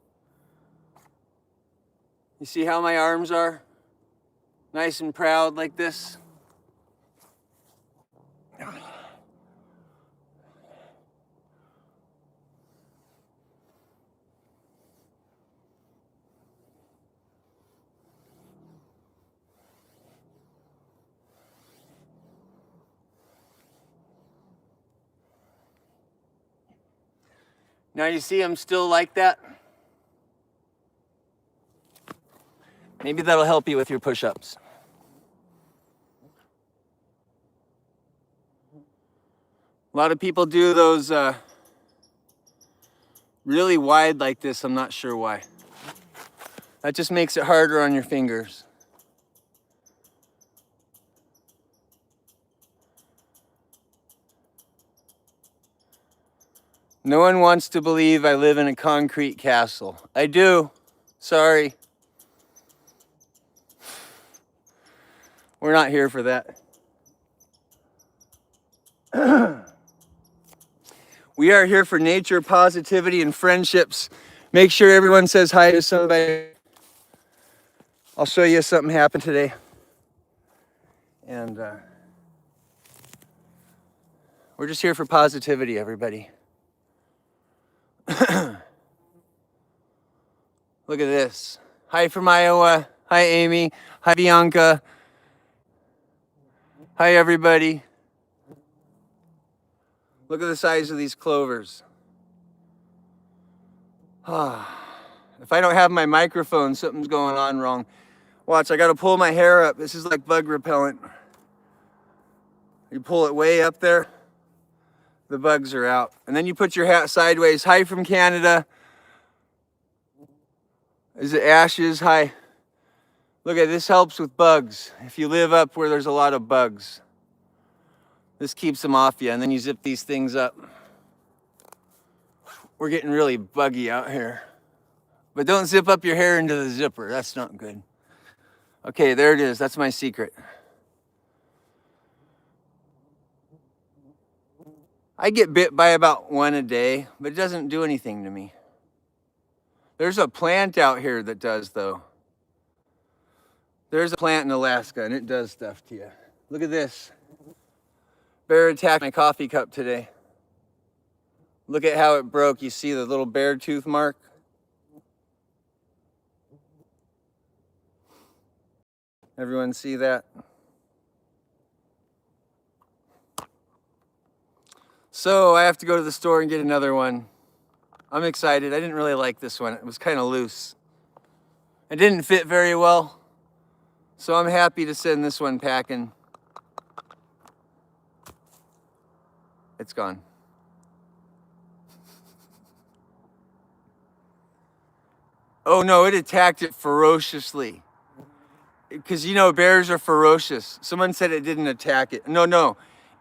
Speaker 1: You see how my arms are? Nice and proud like this. Now you see I'm still like that? Maybe that'll help you with your push-ups. A lot of people do those really wide like this. I'm not sure why. That just makes it harder on your fingers. No one wants to believe I live in a concrete castle. I do. Sorry. We're not here for that. We are here for nature, positivity, and friendships. Make sure everyone says hi to somebody. I'll show you something happened today. And we're just here for positivity, everybody. Look at this. Hi from Iowa. Hi, Amy. Hi, Bianca. Hi, everybody. Look at the size of these clovers. If I don't have my microphone, something's going on wrong. Watch, I gotta pull my hair up. This is like bug repellent. You pull it way up there, the bugs are out. And then you put your hat sideways. Hi from Canada. Is it Ashes? Hi. Look at this, helps with bugs. If you live up where there's a lot of bugs, this keeps them off you. And then you zip these things up. We're getting really buggy out here. But don't zip up your hair into the zipper. That's not good. Okay, there it is. That's my secret. I get bit by about one a day, but it doesn't do anything to me. There's a plant out here that does, though. There's a plant in Alaska, and it does stuff to you. Look at this. Bear attacked my coffee cup today. Look at how it broke. You see the little bear tooth mark? Everyone see that? So I have to go to the store and get another one. I'm excited. I didn't really like this one. It was kind of loose. It didn't fit very well. So I'm happy to send this one packing. It's gone. Oh no, it attacked it ferociously. Because you know, bears are ferocious. Someone said it didn't attack it. No.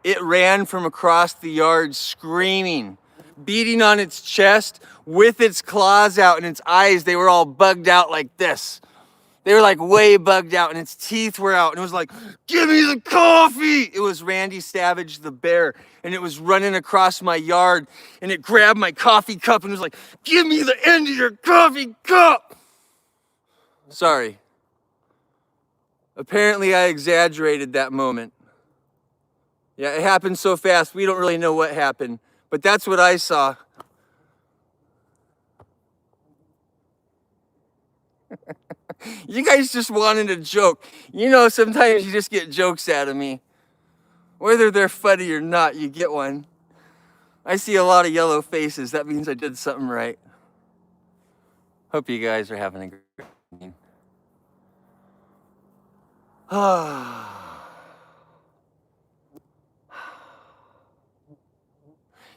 Speaker 1: It ran from across the yard screaming, beating on its chest with its claws out, and its eyes, they were all bugged out like this. They were like way bugged out, and its teeth were out, and it was like, give me the coffee! It was Randy Savage the bear, and it was running across my yard, and it grabbed my coffee cup and was like, give me the end of your coffee cup! Sorry. Apparently I exaggerated that moment. Yeah, it happened so fast, we don't really know what happened, but that's what I saw. You guys just wanted a joke. You know, sometimes you just get jokes out of me. Whether they're funny or not, you get one. I see a lot of yellow faces. That means I did something right. Hope you guys are having a great evening.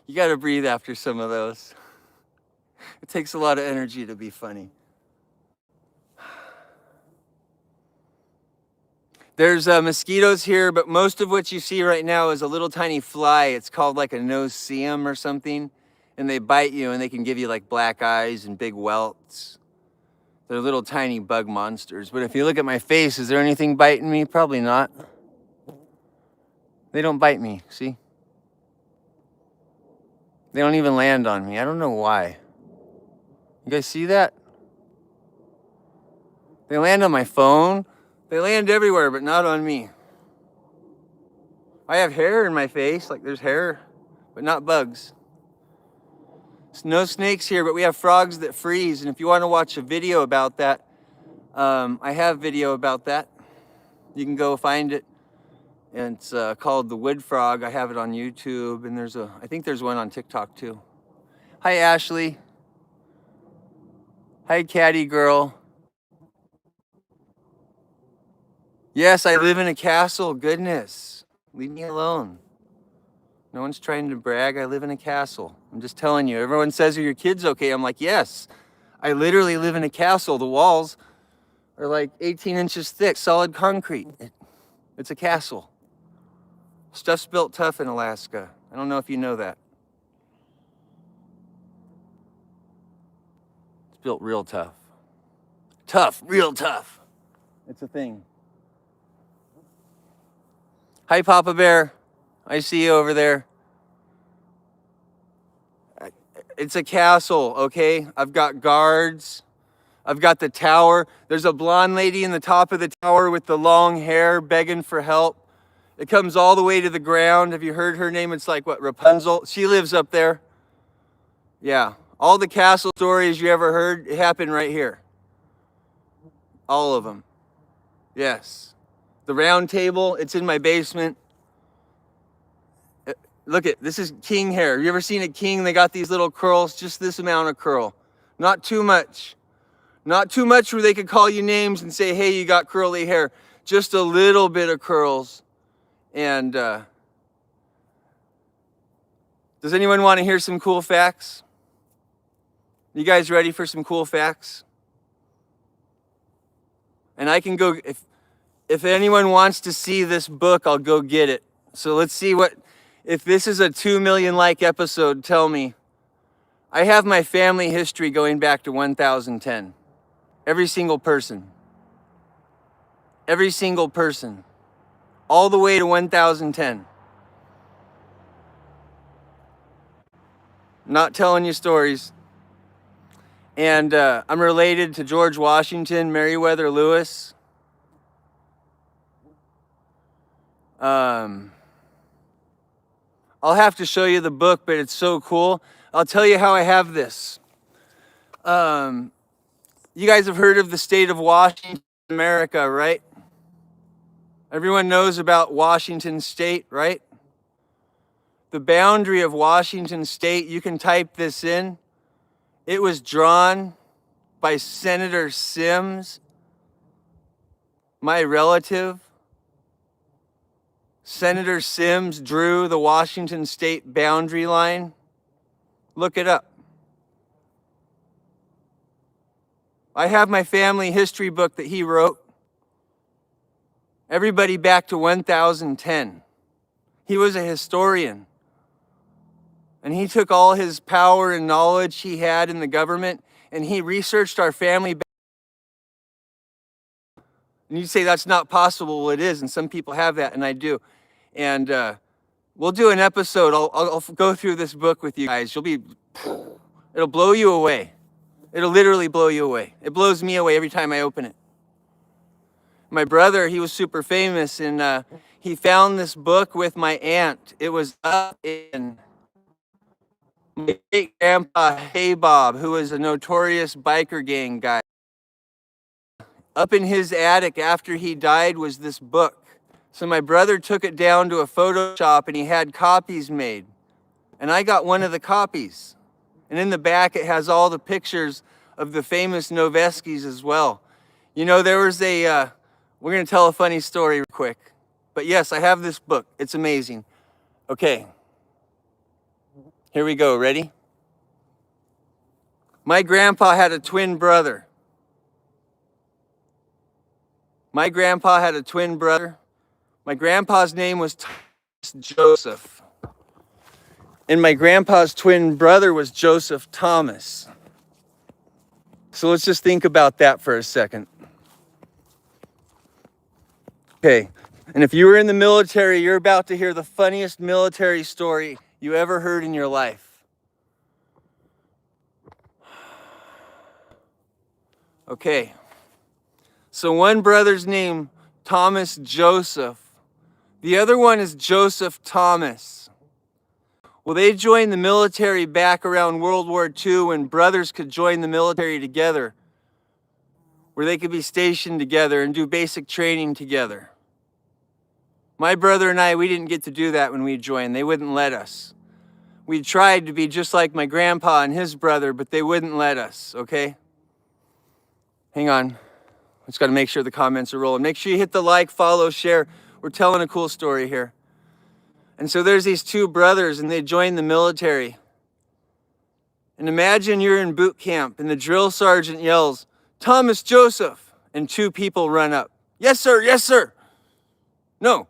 Speaker 1: You got to breathe after some of those. It takes a lot of energy to be funny. There's mosquitoes here, but most of what you see right now is a little tiny fly. It's called like a no-see-um or something. And they bite you and they can give you like black eyes and big welts. They're little tiny bug monsters. But if you look at my face, is there anything biting me? Probably not. They don't bite me, see? They don't even land on me. I don't know why. You guys see that? They land on my phone. They land everywhere, but not on me. I have hair in my face, like there's hair, but not bugs. There's no snakes here, but we have frogs that freeze. And if you want to watch a video about that, I have video about that. You can go find it. And it's called The Wood Frog. I have it on YouTube, and I think there's one on TikTok too. Hi, Ashley. Hi, Caddy Girl. Yes, I live in a castle. Goodness. Leave me alone. No one's trying to brag. I live in a castle. I'm just telling you. Everyone says, are your kids okay? I'm like, yes. I literally live in a castle. The walls are like 18 inches thick, solid concrete. It's a castle. Stuff's built tough in Alaska. I don't know if you know that. It's built real tough. Tough, real tough. It's a thing. Hi, Papa Bear. I see you over there. It's a castle, okay? I've got guards. I've got the tower. There's a blonde lady in the top of the tower with the long hair begging for help. It comes all the way to the ground. Have you heard her name? It's like, what, Rapunzel? She lives up there. Yeah. All the castle stories you ever heard, it happened right here. All of them. Yes. The round table, it's in my basement. Look at, this is king hair. You ever seen a king? They got these little curls, just this amount of curl. Not too much. Not too much where they could call you names and say, hey, you got curly hair. Just a little bit of curls. And does anyone want to hear some cool facts? You guys ready for some cool facts? And I can go, if anyone wants to see this book, I'll go get it. So let's see if this is a 2 million like episode, tell me. I have my family history going back to 1010. Every single person. Every single person. All the way to 1010. Not telling you stories. And I'm related to George Washington, Meriwether Lewis. I'll have to show you the book, but it's so cool. I'll tell you how I have this. You guys have heard of the state of Washington, America, right? Everyone knows about Washington State, right? The boundary of Washington State, you can type this in. It was drawn by Senator Sims, my relative. Senator Sims drew the Washington State boundary line. Look it up. I have my family history book that he wrote. Everybody back to 1010. He was a historian. And he took all his power and knowledge he had in the government and he researched our family. And you say that's not possible. Well, it is, and some people have that, and I do. And we'll do an episode. I'll go through this book with you guys. It'll blow you away. It'll literally blow you away. It blows me away every time I open it. My brother, he was super famous, and he found this book with my aunt. It was up in my great-grandpa, Hey Bob, who was a notorious biker gang guy. Up in his attic after he died was this book. So my brother took it down to a photo shop and he had copies made. And I got one of the copies. And in the back it has all the pictures of the famous Noveskes as well. You know, there was we're going to tell a funny story real quick. But yes, I have this book. It's amazing. Okay. Here we go. Ready? My grandpa had a twin brother. My grandpa had a twin brother. My grandpa's name was Joseph. And my grandpa's twin brother was Joseph Thomas. So let's just think about that for a second. Okay, and if you were in the military, you're about to hear the funniest military story you ever heard in your life. Okay, so one brother's name, Thomas Joseph. The other one is Joseph Thomas. Well, they joined the military back around World War II when brothers could join the military together, where they could be stationed together and do basic training together. My brother and I, we didn't get to do that when we joined. They wouldn't let us. We tried to be just like my grandpa and his brother, but they wouldn't let us, okay? Hang on. Just got to make sure the comments are rolling. Make sure you hit the like, follow, share. We're telling a cool story here. And so there's these two brothers, and they joined the military. And imagine you're in boot camp, and the drill sergeant yells, "Thomas Joseph," and two people run up. "Yes, sir, yes, sir." "No,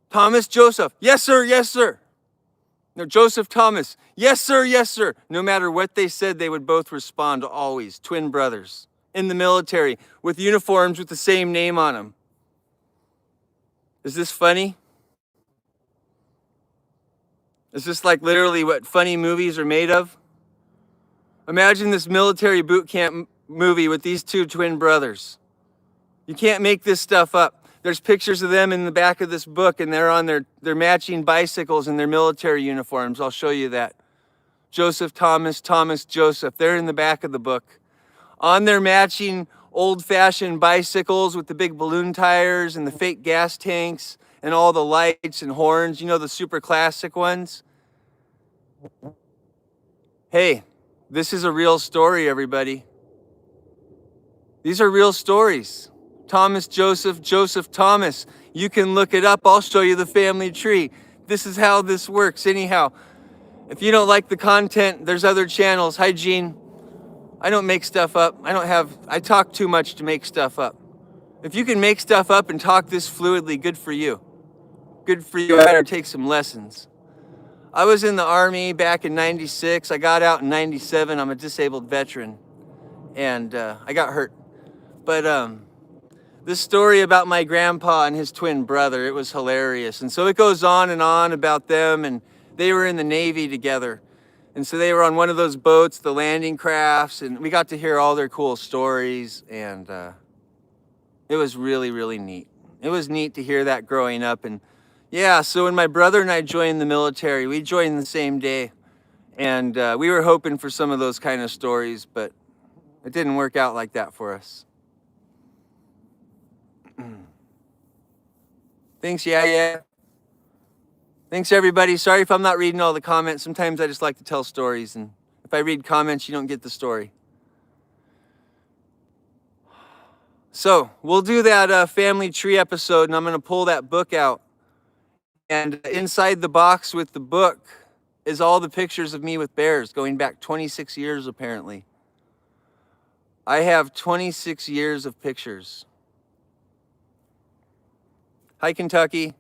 Speaker 1: Thomas Joseph." "Yes, sir, yes, sir." "No, Joseph Thomas." "Yes, sir, yes, sir." No matter what they said, they would both respond always. Twin brothers in the military with uniforms with the same name on them. Is this funny? Is this like literally what funny movies are made of? Imagine this military boot camp movie with these two twin brothers. You can't make this stuff up. There's pictures of them in the back of this book, and they're on their matching bicycles in their military uniforms. I'll show you that. Joseph Thomas, Thomas Joseph, they're in the back of the book. On their matching old-fashioned bicycles with the big balloon tires and the fake gas tanks and all the lights and horns, you know, the super classic ones. Hey, this is a real story, everybody. These are real stories. Thomas Joseph, Joseph Thomas. You can look it up. I'll show you the family tree. This is how this works. Anyhow, if you don't like the content, there's other channels. Hi, Gene. I don't make stuff up. I talk too much to make stuff up. If you can make stuff up and talk this fluidly, good for you. Good for you. I better take some lessons. I was in the Army back in '96. I got out in '97. I'm a disabled veteran. And I got hurt. But this story about my grandpa and his twin brother, it was hilarious. And so it goes on about them, and they were in the Navy together. And so they were on one of those boats, the landing crafts, and we got to hear all their cool stories, and it was really, really neat. It was neat to hear that growing up. And yeah, so when my brother and I joined the military, we joined the same day, and we were hoping for some of those kind of stories, but it didn't work out like that for us. Thanks, yeah. Thanks, everybody. Sorry if I'm not reading all the comments. Sometimes I just like to tell stories, and if I read comments, you don't get the story. So we'll do that family tree episode, and I'm going to pull that book out. And inside the box with the book is all the pictures of me with bears going back 26 years, apparently. I have 26 years of pictures. Hi, Kentucky.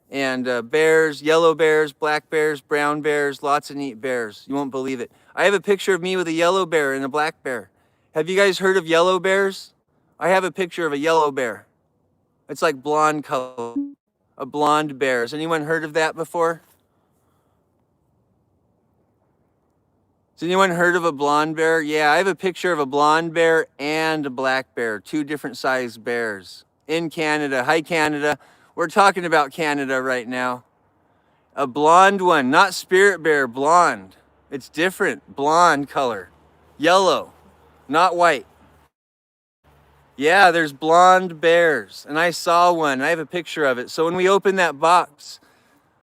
Speaker 1: And bears, yellow bears, black bears, brown bears, lots of neat bears. You won't believe it. I have a picture of me with a yellow bear and a black bear. Have you guys heard of yellow bears? I have a picture of a yellow bear. It's like blonde color, a blonde bear. Has anyone heard of that before? Has anyone heard of a blonde bear? Yeah, I have a picture of a blonde bear and a black bear, two different sized bears in Canada. Hi, Canada. We're talking about Canada right now. A blonde one, not spirit bear, blonde. It's different, blonde color. Yellow, not white. Yeah, there's blonde bears, and I saw one. I have a picture of it. So when we open that box,